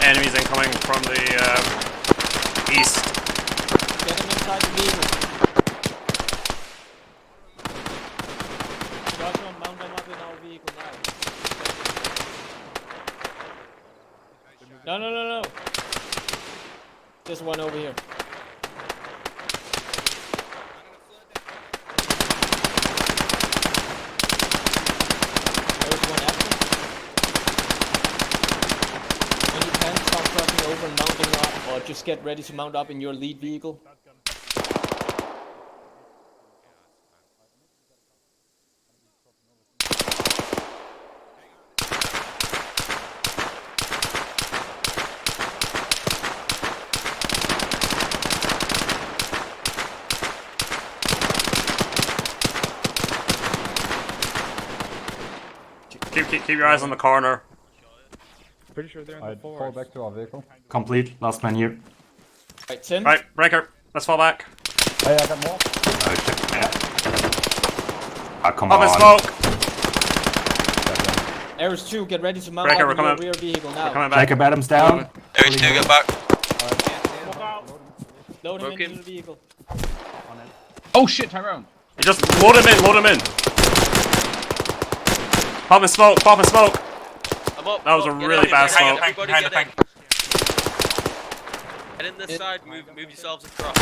enemies incoming from the east. Get him inside the vehicle. Joshua, mount them up in our vehicle now. No. This one over here. There's 1 action. When you can, start crossing over and mounting up, or just get ready to mount up in your lead vehicle. Keep your eyes on the corner. Pretty sure they're in I'd the fall forest. back to our vehicle. Complete. Last man here. Right, Tim. Right, Breaker, let's fall back. Hey, I got more. Yeah. Ah, come Up in on. smoke! Ares 2, get ready to mount Breaker, up we're in your coming. rear vehicle now. We're coming back. Jacob Adams down. Ares 2, get back. Load him Broke into him. the vehicle. Oh shit, Tyrone! You just load him in. Pop and smoke. I'm up. That was a Get really in, bad get in, smoke. Everybody Behind the get in. tank. Get in this side. Move yourselves across.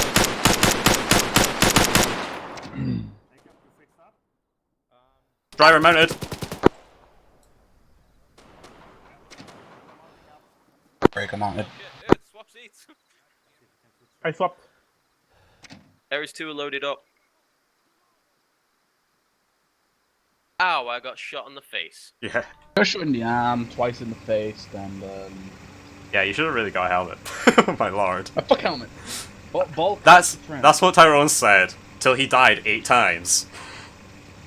Driver mounted. Break him out. Swap seats. I swapped. Ares 2 are loaded up. Ow, I got shot in the face. Yeah. Got shot in the arm, twice in the face, and Yeah, you should have really got a helmet. My lord. a fuck helmet. Ball. That's what Tyrone said, till he died 8 times.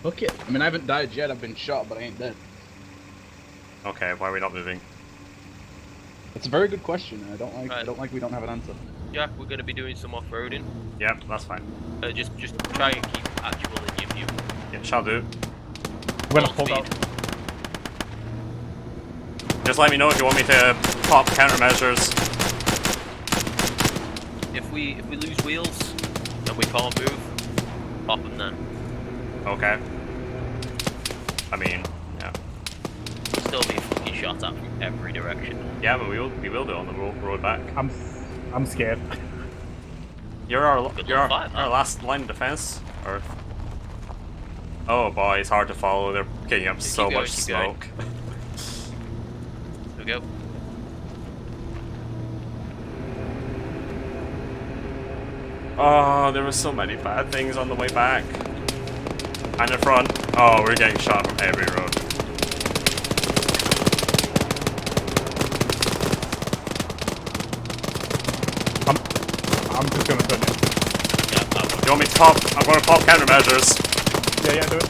Fuck it. I mean, I haven't died yet. I've been shot, but I ain't dead. Okay, why are we not moving? It's a very good question. I don't like. Right. I don't like. We don't have an answer. Jack, we're going to be doing some off-roading. Yep, that's fine. Just try and keep actual in your view. Yeah, shall do. I'm gonna Full pull out. speed. Just let me know if you want me to pop countermeasures. If we lose wheels and we can't move, pop them then. Okay. I mean, yeah. Still being fucking shot at from every direction. Yeah, but we will do it on the road back. I'm scared. You're our Good you're luck our, fighting our that. last line of defense, Earth. Oh boy, it's hard to follow. They're kicking up Just so keep going, much keep going. smoke. Here we go. Oh, there were so many bad things on the way back. And in front. Oh, we're getting shot from every road. I'm just gonna turn in. Yeah, that one. You want me to pop? I'm going to pop countermeasures. Yeah, do it.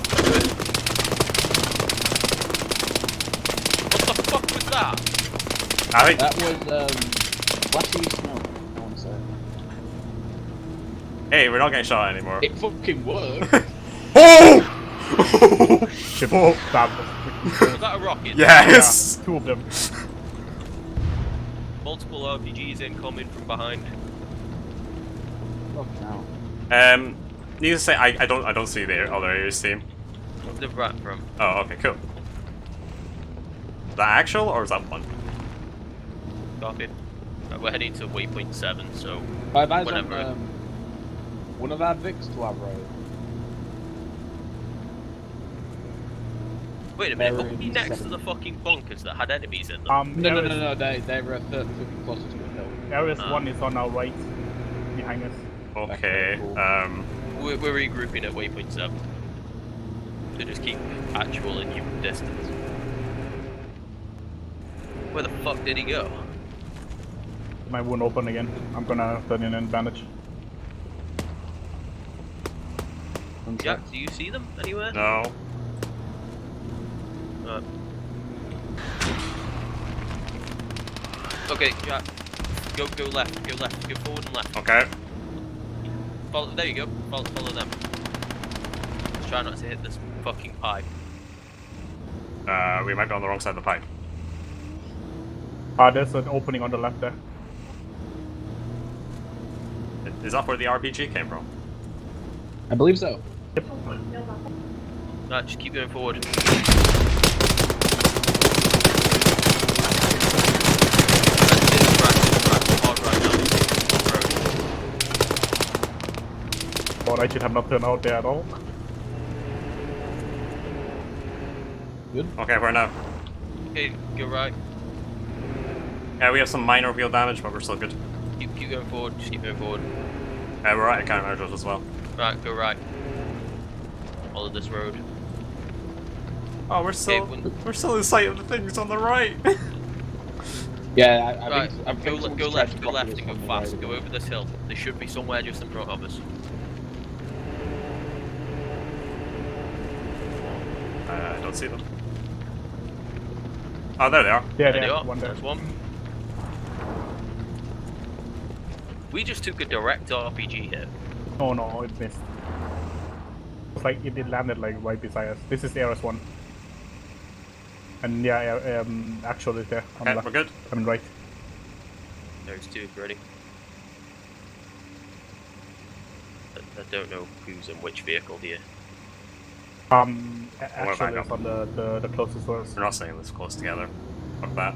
What the fuck was that? I think. That was flashy smoke, I want to say. Hey, we're not getting shot anymore. It fucking worked. Oh! Shit, that Was that a rocket? Yes. yeah, 2 of them. Multiple RPGs incoming from behind. Fuck now. Needless to say, I don't see the other areas team. The right from. Oh, okay, cool. Is that actual or is that one? Copy. Right, we're heading to waypoint 7, so Five eyes whenever. on one of our Vics to our right. Wait a minute, They're were we in next to seven. the fucking bunkers that had enemies in them? No, they were fucking closer to the hill. Ares 1 is on our right, behind us. Okay. We're regrouping at waypoint 7. So just keep actual in human distance. Where the fuck did he go? My wound open again. I'm gonna turn in an bandage. Jack, do you see them anywhere? No. Okay, Jack. Go left, go forward and left. Okay. Follow, there you go. Follow them. Let's try not to hit this fucking pipe. We might be on the wrong side of the pipe. There's an opening on the left there. Is that where the RPG came from? I believe so. Yep. No, just keep going forward. But I should have not turned out there at all. Good. Okay, where now? Okay, go right. Yeah, we have some minor wheel damage, but we're still good. Keep going forward. Just keep going forward. We're right at countermeasures as well. Right, go right. Follow this road. Oh, we're still in sight of the things on the right. Yeah, Right, I've go someone's left, tried to go block left, us and go from the fast. right Go again. over this hill. They should be somewhere just in front of us. I don't see them. Oh, there they are. Yeah, There they there. are. One there. There's one. We just took a direct RPG hit. Oh no, it missed. It's like it landed like right beside us. This is Ares 1. And yeah, actual is there on the Okay, left. we're good. I mean right. There's two already. I don't know who's in which vehicle here. Actual is on the closest to us. We're not staying this close together. Fuck that.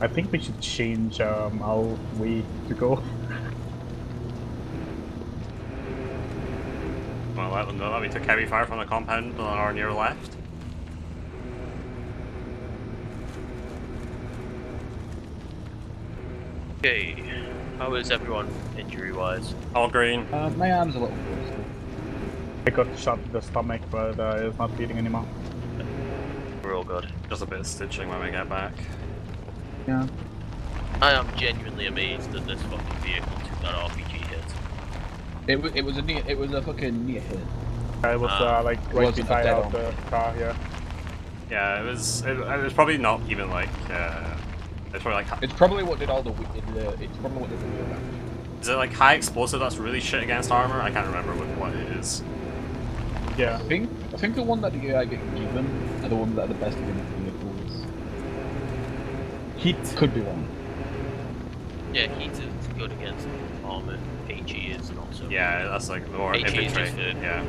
I think we should change our way to go. Well, let them know that we took heavy fire from the compound on our near left. Okay, how is everyone injury-wise? All green. My arm's a little closer. I got shot in the stomach, but it's not bleeding anymore. We're all good. Just a bit of stitching when we get back. Yeah. I am genuinely amazed that this fucking vehicle took that RPG hit. It was a fucking near hit. It was like It right wasn't beside dead out on. the car, yeah. Yeah, it was probably not even like. It's probably like. It's probably what did all the it's probably what did the wheel damage. Is it like high explosive that's really shit against armor? I can't remember what it is. Yeah. I think the one that you get given are the ones that are the best against vehicles. Heat. Could be wrong. Yeah, heat is good against armor. HE is not so. Yeah, that's like more HE is infantry. just for Yeah.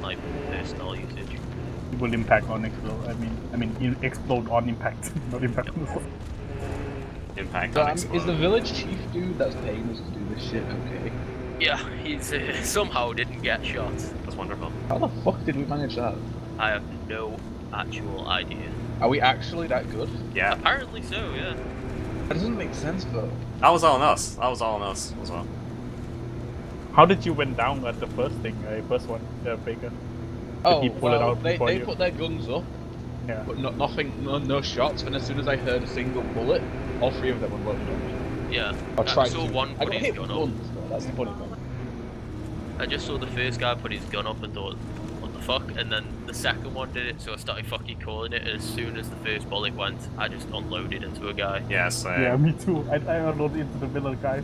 like personal usage. It will impact on explode. Explode on impact, not impact on the Impact So, on is the explode. village chief dude that's paying us to do this shit okay? Yeah, he's somehow didn't get shot. That's wonderful. How the fuck did we manage that? I have no actual idea. Are we actually that good? Yeah. Apparently so, yeah. That doesn't make sense though. That was all on us. That was all on us as well. How did you went down at the first thing, first one, Baker? Oh, he pull it out they before you? put their guns up, Yeah. but no shots, and as soon as I heard a single bullet, all three of them unloaded on me. Yeah. I I tried saw to. one I put got his hit gun with up. guns though, that's the funny thing. I just saw the first guy put his gun up and thought, what the fuck? And then the second one did it, so I started fucking calling it, and as soon as the first bullet went, I just unloaded into a guy. Yeah, so Yeah, me too. I unloaded into the villain guy.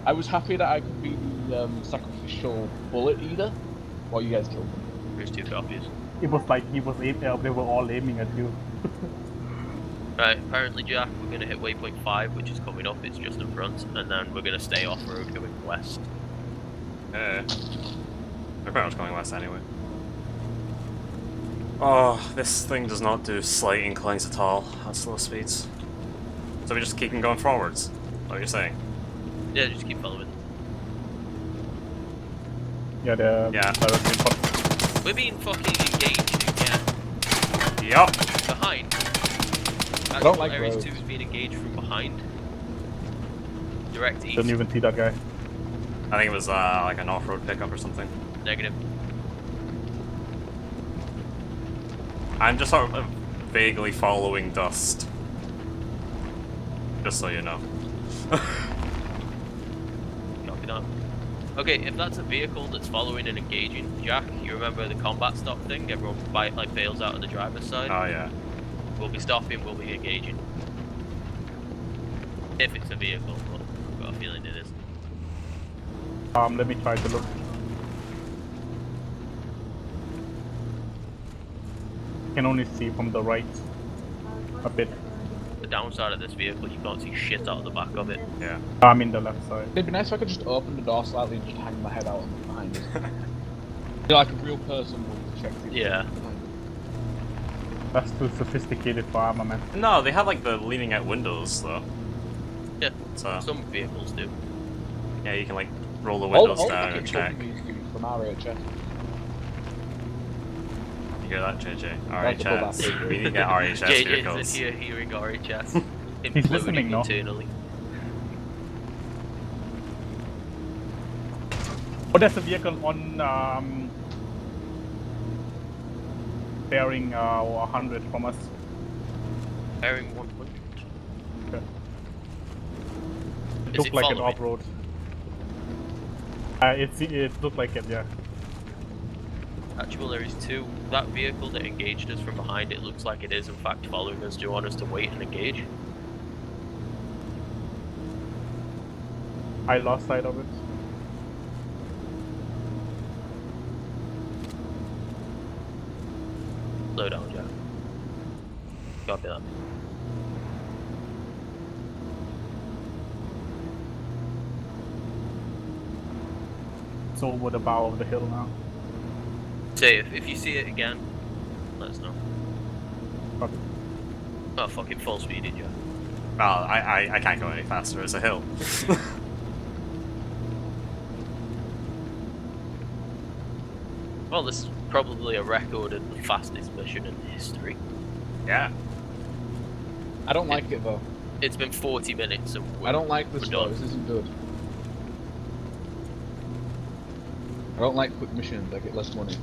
I was happy that I could be the sacrificial bullet eater, while you guys killed them. Here's 2 copies. It was like they were all aiming at you. Right, apparently Jack, we're gonna hit waypoint 5, which is coming up, it's just in front, and then we're gonna stay off-road going west. they're pretty much going west anyway. Oh, this thing does not do slight inclines at all at slow speeds. So we just keep them going forwards. What are you saying? Yeah, just keep following. Yeah, the Yeah. We're being fucking engaged again. Yup. Behind. I don't like Ares roads. 2 is being engaged from behind. Direct east. Didn't even see that guy. I think it was like an off-road pickup or something. Negative. I'm just sort of vaguely following dust. Just so you know. Copy that. Okay, if that's a vehicle that's following and engaging, Jack, you remember the combat stop thing? Everyone bails out on the driver's side. Oh yeah. We'll be stopping, we'll be engaging. If it's a vehicle, but I've got a feeling it is. Let me try to look. Can only see from the right a bit. The downside of this vehicle, you can't see shit out of the back of it. Yeah. I'm in the left side. It'd be nice if I could just open the door slightly and just hang my head out behind us. Like a real person would check the Yeah. That's too sophisticated for armament. No, they have like the leaning out windows though. Yeah, So some vehicles do. yeah, you can like roll the windows all down fucking and check. companies do from RHS. You hear that, JJ? That's a good RHS. idea. We need to get RHS JJ's vehicles. here hearing RHS. He's listening, imploding no? internally. Oh, there's a vehicle on bearing 100 from us. Bearing 100. Okay. It Is looked it like an following? off-road. It looked like it, yeah. Actual, there is 2. That vehicle that engaged us from behind, it looks like it is in fact following us. Do you want us to wait and engage? I lost sight of it. Slow down, Jack. Copy that. It's over the bow of the hill now. Say, if you see it again, let us know. Okay. Oh, fucking full speed in, Jack. Well, I can't go any faster. It's a hill. Well, this is probably a record of the fastest mission in history. Yeah. I don't like it though. It's been 40 minutes and I don't like this we're though. done. This isn't good. I don't like quick missions. I get less money.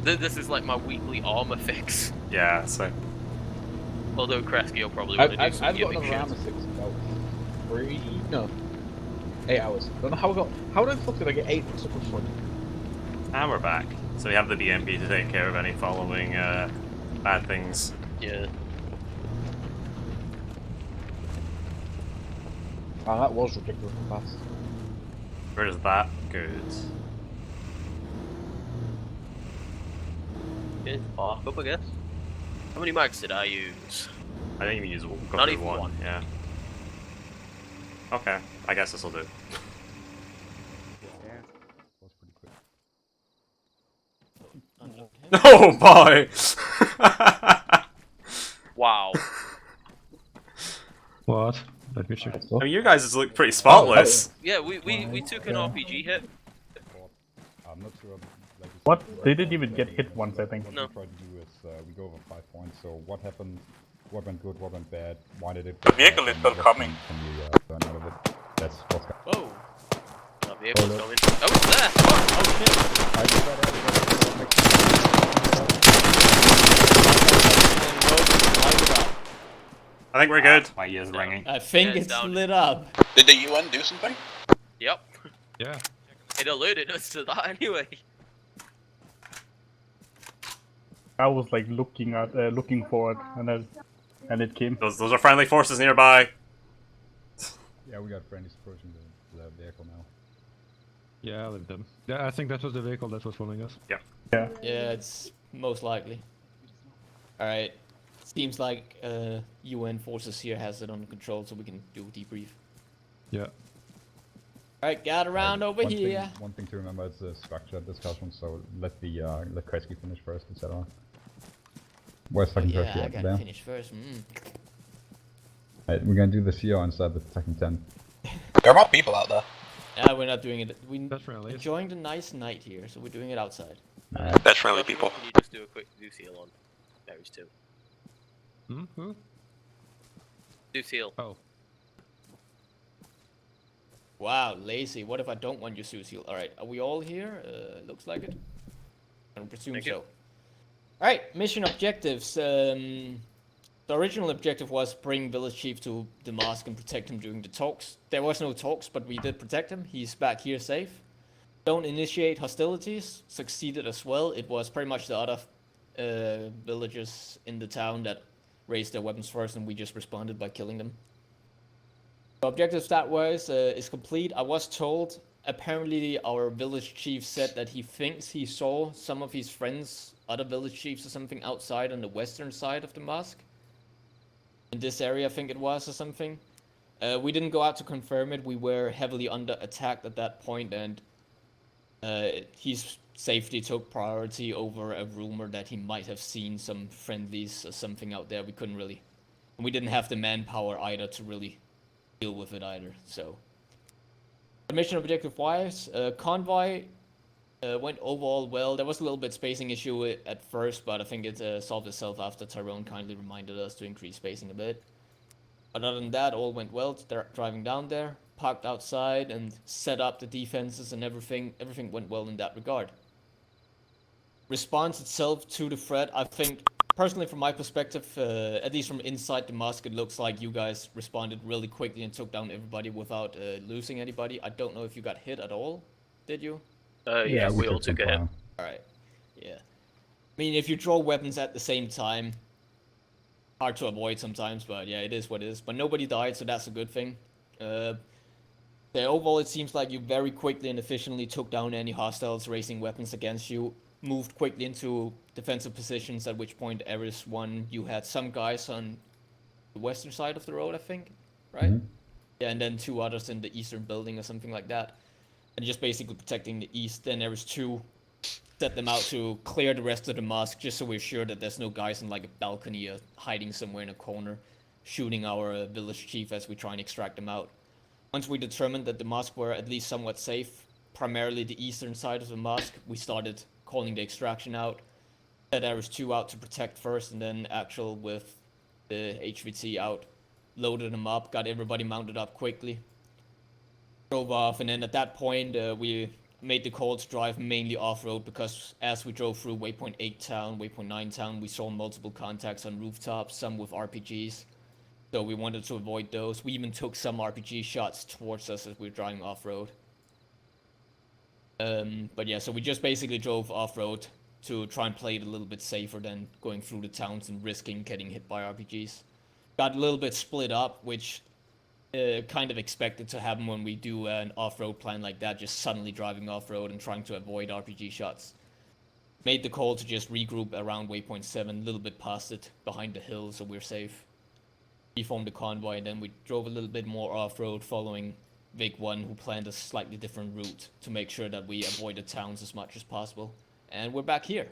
This is like my weekly armor fix. Yeah, so Although Kresge will probably want to do some I've got gimmick another shit. armor 6 in about 8 hours. Don't know how I got. How the fuck did I get 8 so quickly? and we're back. So we have the BMP to take care of any following bad things. Yeah. Wow, that was ridiculously fast. Where does that good? Yeah, park up, I guess. How many mags did I use? I didn't even use go Not through even one. Yeah. Okay, I guess this will do. Was pretty quick. Oh boy! Wow. What? Let me check. I mean, you guys look pretty spotless. Yeah, we took an RPG hit. I'm not sure. Like, What? They didn't even get hit once, I think. What No. we try to do is we go over 5 points. So what happened? What went good? What went bad? Why did it? The vehicle is still coming. Can we learn out of it? That's what's going. Whoa! That vehicle's no. coming. Oh, it's there! Fuck! Oh shit! I do that I think we're good. My ears ringing. I think Yeah, it's it's down. lit up. Did the UN do something? Yep. Yeah. It alerted us to that anyway. I was like looking for it, and it came. Those are friendly forces nearby. Yeah, we got friendlies approaching the vehicle now. Yeah, I lived them. Yeah, I think that was the vehicle that was following us. Yeah. Yeah. Yeah, it's most likely. Alright. Seems like UN forces here has it under control, so we can do a debrief. Yeah. Alright, gather around over here. One thing to remember is the structured discussion. So let Kreisky finish first, etc. Where's fucking Yeah, Kreisky I at? gotta There. finish first. Right, we're gonna do the CO inside the second tent. There are more people out there. Yeah, we're not doing it. We're That's friendly. enjoying the nice night here, so we're doing it outside. That's friendly people. Can you just do a quick Lucille on Berries 2? Hmm? Who? Lucille. Oh. Wow, lazy. What if I don't want your Susil? Alright, are we all here? Looks like it. I don't presume Thank you. so. Alright, mission objectives. The original objective was bring Village Chief to Damask and protect him during the talks. There was no talks, but we did protect him. He's back here safe. Don't initiate hostilities. Succeeded as well. It was pretty much the other villagers in the town that raised their weapons first, and we just responded by killing them. The objective stat-wise is complete. I was told, apparently our village chief said that he thinks he saw some of his friends, other village chiefs or something, outside on the western side of the mosque. In this area, I think it was, or something. We didn't go out to confirm it. We were heavily under attack at that point, and his safety took priority over a rumor that he might have seen some friendlies or something out there. We couldn't really... And we didn't have the manpower either to really deal with it either, so... Mission objective-wise, convoy went overall well. There was a little bit spacing issue at first, but I think it solved itself after Tyrone kindly reminded us to increase spacing a bit. But other than that, all went well. They're driving down there, parked outside, and set up the defenses and everything. Everything went well in that regard. Response itself to the threat, I think, personally from my perspective, at least from inside the mosque, it looks like you guys responded really quickly and took down everybody without losing anybody. I don't know if you got hit at all, did you? Yeah, we all took a hit. Alright, yeah. I mean, if you draw weapons at the same time, hard to avoid sometimes, but yeah, it is what it is. But nobody died, so that's a good thing. Overall, it seems like you very quickly and efficiently took down any hostiles raising weapons against you, moved quickly into defensive positions, at which point Eris won. You had some guys on the western side of the road, I think, right? Mm-hmm. Yeah, and then 2 others in the eastern building or something like that. And just basically protecting the east. Then Eris 2 set them out to clear the rest of the mosque, just so we're sure that there's no guys in like a balcony or hiding somewhere in a corner, shooting our village chief as we try and extract them out. Once we determined that the mosque were at least somewhat safe, primarily the eastern side of the mosque, we started calling the extraction out. Set Eris 2 out to protect first, and then Actual with the HVT out, loaded them up, got everybody mounted up quickly, drove off, and then at that point we made the call to drive mainly off-road, because as we drove through Waypoint 8 town, Waypoint 9 town, we saw multiple contacts on rooftops, some with RPGs. So we wanted to avoid those. We even took some RPG shots towards us as we were driving off-road. But yeah, so we just basically drove off-road to try and play it a little bit safer than going through the towns and risking getting hit by RPGs. Got a little bit split up, which kind of expected to happen when we do an off-road plan like that, just suddenly driving off-road and trying to avoid RPG shots. Made the call to just regroup around Waypoint 7, a little bit past it, behind the hill, so we're safe. reformed the convoy, and then we drove a little bit more off-road following Vic 1, who planned a slightly different route to make sure that we avoided towns as much as possible. And we're back here.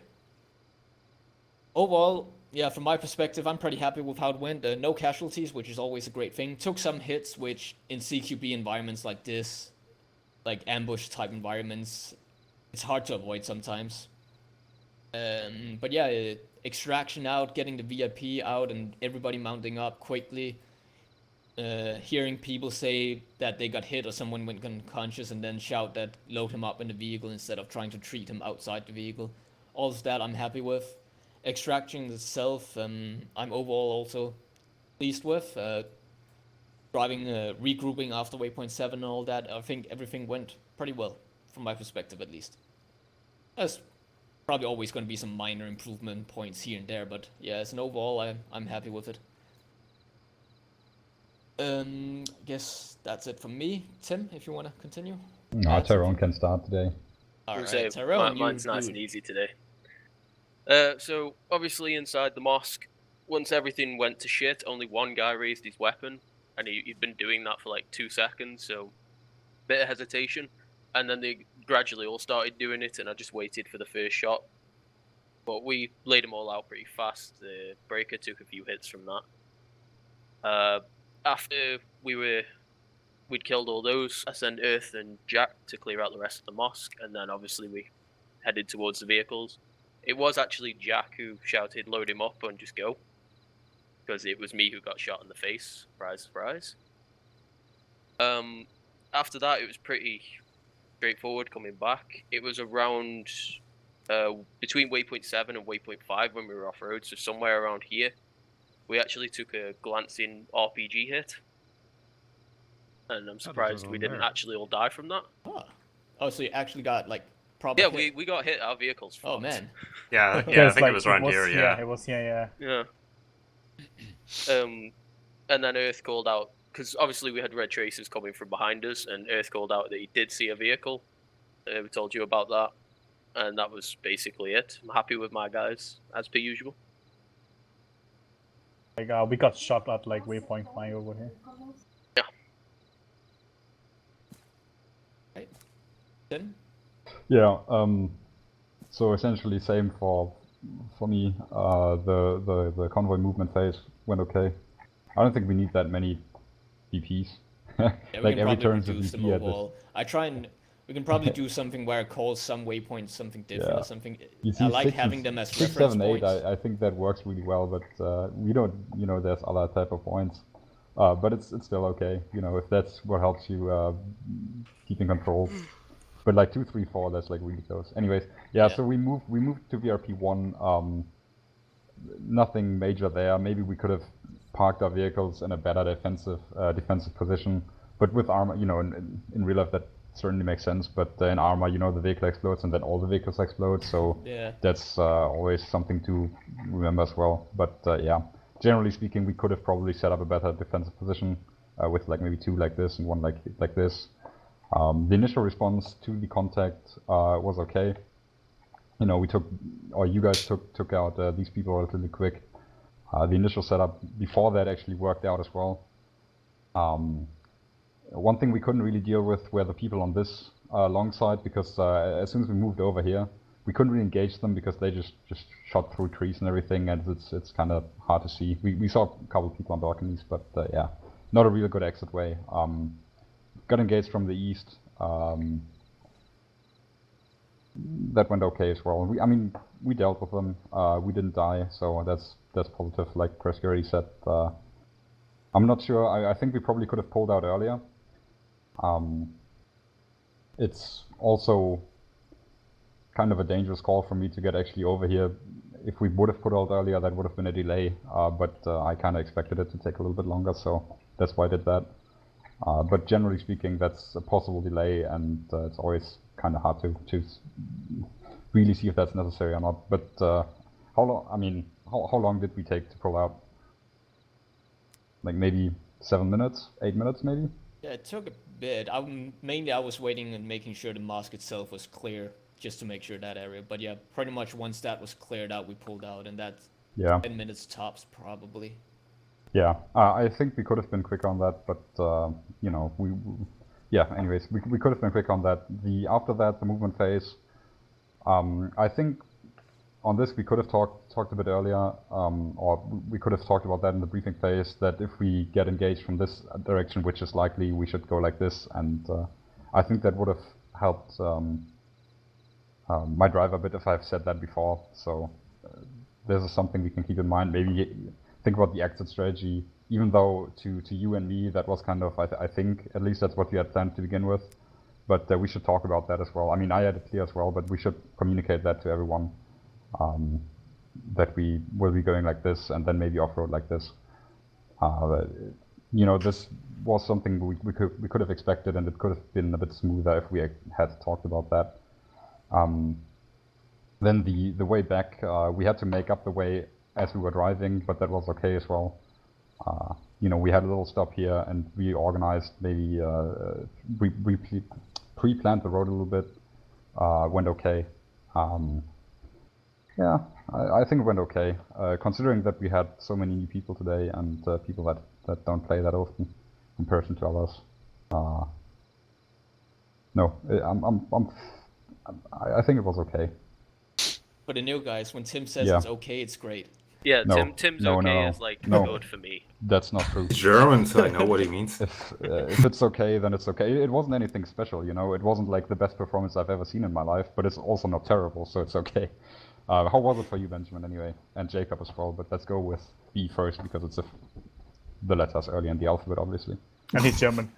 Overall, yeah, from my perspective, I'm pretty happy with how it went. No casualties, which is always a great thing. Took some hits, which in CQB environments like this, like ambush type environments, it's hard to avoid sometimes. But yeah, extraction out, getting the VIP out, and everybody mounting up quickly. Hearing people say that they got hit or someone went unconscious and then shout that load him up in the vehicle instead of trying to treat him outside the vehicle. All of that I'm happy with. Extraction itself, I'm overall also pleased with. Driving, regrouping after waypoint 7 and all that, I think everything went pretty well, from my perspective at least. There's probably always going to be some minor improvement points here and there, but yeah, as an overall, I'm happy with it. I guess that's it from me. Tim, if you want to continue. No, Tyrone can start today. Alright, Tyrone, mine's nice and easy today. So, obviously inside the mosque, once everything went to shit, only one guy raised his weapon, and he'd been doing that for like 2 seconds, so bit of hesitation. And then they gradually all started doing it, and I just waited for the first shot. But we laid them all out pretty fast. The Breaker took a few hits from that. After we'd killed all those, I sent Earth and Jack to clear out the rest of the mosque, and then obviously we headed towards the vehicles. It was actually Jack who shouted, load him up and just go. Because it was me who got shot in the face. Surprise, surprise. After that, it was pretty straightforward coming back. It was around between waypoint 7 and waypoint 5 when we were off-road, so somewhere around here. We actually took a glancing RPG hit. And I'm surprised we didn't actually all die from that. Huh. Oh, so you actually got like proper Yeah, hit? we got hit. Our vehicles fucked. Oh man. Yeah, I Because, think it was around here, yeah. It was, yeah. Yeah. And then Earth called out, because obviously we had red tracers coming from behind us, and Earth called out that he did see a vehicle. We told you about that, and that was basically it. I'm happy with my guys, as per usual. Like, we got shot at like waypoint 5 over here. Yeah. Right. Then? Yeah. So essentially, same for me. The convoy movement phase went okay. I don't think we need that many VPs. Yeah, like every turn turn's a VP at this. I try and we can probably do something where it calls some waypoint something different or something. You see, I like 6 having and- them as 6, reference 7, 8, points. I think that works really well, but we don't, there's other type of points. But it's still okay, if that's what helps you keeping control. But like 2, 3, 4, that's like really close. Anyways, yeah. So we moved to VRP 1. Nothing major there. Maybe we could have parked our vehicles in a better defensive position. But with armor, in real life that certainly makes sense. But in armor, the vehicle explodes and then all the vehicles explode. So Yeah. that's always something to remember as well. But yeah, generally speaking, we could have probably set up a better defensive position with like maybe 2 like this and 1 like this. The initial response to the contact was okay. You guys took out these people relatively quick. The initial setup before that actually worked out as well. One thing we couldn't really deal with were the people on this long side, because as soon as we moved over here, we couldn't really engage them because they just shot through trees and everything, and it's kind of hard to see. We saw a couple of people on balconies, but yeah, not a real good exit way. Got engaged from the east. That went okay as well. We dealt with them. We didn't die, so that's positive. Like Presky already said, I'm not sure. I think we probably could have pulled out earlier. It's also kind of a dangerous call for me to get actually over here. If we would have put out earlier, that would have been a delay. But I kind of expected it to take a little bit longer, so that's why I did that. But generally speaking, that's a possible delay, and it's always kind of hard to really see if that's necessary or not. But how long? How long did we take to pull out? Like maybe 7 minutes, 8 minutes, maybe. Yeah, it took a bit. Mainly I was waiting and making sure the mosque itself was clear, just to make sure that area. But yeah, pretty much once that was cleared out, we pulled out, and that's 10 minutes tops probably. Yeah, I think we could have been quicker on that, but you know, yeah. Anyways, we could have been quicker on that. After that, the movement phase. I think on this we could have talked a bit earlier, or we could have talked about that in the briefing phase. That if we get engaged from this direction, which is likely, we should go like this, and I think that would have helped my drive a bit if I've said that before. So this is something we can keep in mind. Maybe think about the exit strategy, even though to you and me that was kind of, I think at least that's what we had planned to begin with, but we should talk about that as well. I mean, I had it clear as well, but we should communicate that to everyone, that we will be going like this and then maybe off-road like this. You know, this was something we could have expected, and it could have been a bit smoother if we had talked about that. Then the way back, we had to make up the way as we were driving, but that was okay as well. You know, we had a little stop here and we organized, maybe we pre-planned the road a little bit, went okay. Yeah, I think it went okay, considering that we had so many new people today and people that don't play that often in comparison to others. No, I think it was okay. For the new guys, when Tim says Yeah. it's okay, it's great. Yeah, No, Tim's no, okay no, is like no. good for me. That's not true. It's German, so I know what he means. If it's okay, then it's okay. It wasn't anything special, you know. It wasn't like the best performance I've ever seen in my life, but it's also not terrible, so it's okay. How was it for you, Benjamin, anyway? And Jacob as well, but let's go with B first, because it's the letters early in the alphabet, obviously. And he's German.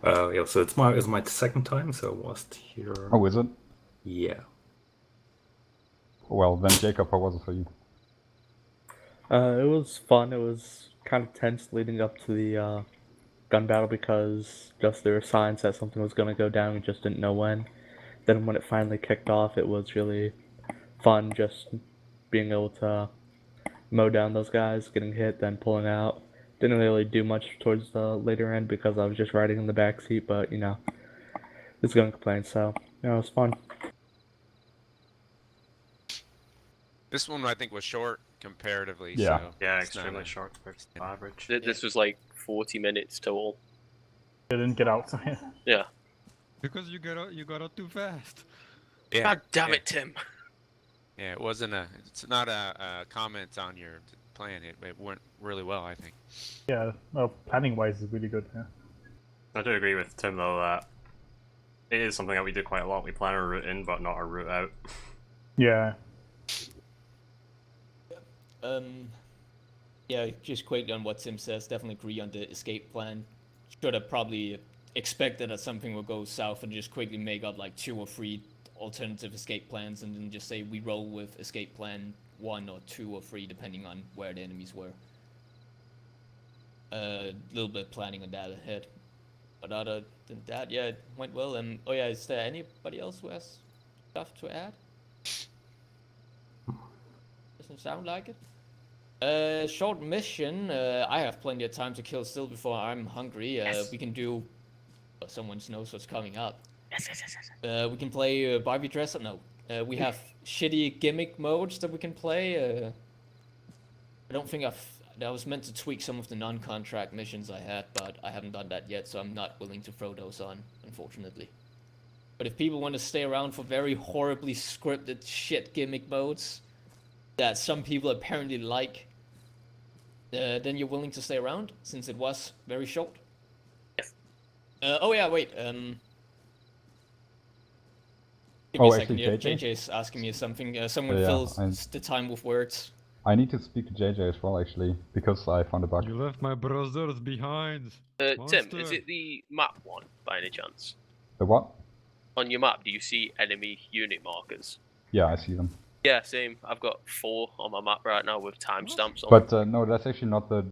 Yeah, so it's my second time, so I was here. Oh, is it? Yeah. Well, then Jacob, how was it for you? It was fun. It was kind of tense leading up to the gun battle because just there were signs that something was going to go down. We just didn't know when. Then when it finally kicked off, it was really fun just being able to mow down those guys, getting hit, then pulling out. Didn't really do much towards the later end because I was just riding in the back seat, but you know, it's going to complain, so you know, it was fun. This one I think was short comparatively. Yeah. So Yeah, it's not extremely a- short compared to average. This was like 40 minutes total. Didn't get out. Yeah. Because you got out too fast. Yeah. God damn yeah. it, Tim. Yeah, it wasn't a. It's not a comment on your plan. It went really well, I think. Yeah, well, planning wise is really good. Yeah. I do agree with Tim though that it is something that we do quite a lot. We plan our route in, but not our route out. Yeah. Yeah, just quickly on what Tim says, definitely agree on the escape plan. Should have probably expected that something would go south and just quickly make up like 2 or 3 alternative escape plans and then just say we roll with escape plan 1 or 2 or 3 depending on where the enemies were. A little bit of planning on that ahead. But other than that, yeah, it went well. And oh yeah, is there anybody else who has stuff to add? Doesn't sound like it. Short mission. I have plenty of time to kill still before I'm hungry. Yes. We can do. Oh, someone knows what's coming up. Yes. We can play Barbie dress up. No. We have shitty gimmick modes that we can play. I don't think I was meant to tweak some of the non-contract missions I had, but I haven't done that yet, so I'm not willing to throw those on, unfortunately. But if people want to stay around for very horribly scripted shit gimmick modes that some people apparently like, then you're willing to stay around, since it was very short. Yes. Oh yeah, wait. Give me Oh, a second actually, here. JJ? JJ's asking me something. Someone Yeah, fills the time with words. I need to speak to JJ as well, actually, because I found a bug. You left my brothers behind. Tim, Monster. is it the map one by any chance? The what? On your map, do you see enemy unit markers? Yeah, I see them. Yeah, same. I've got 4 on my map right now with timestamps on. But no, that's actually not the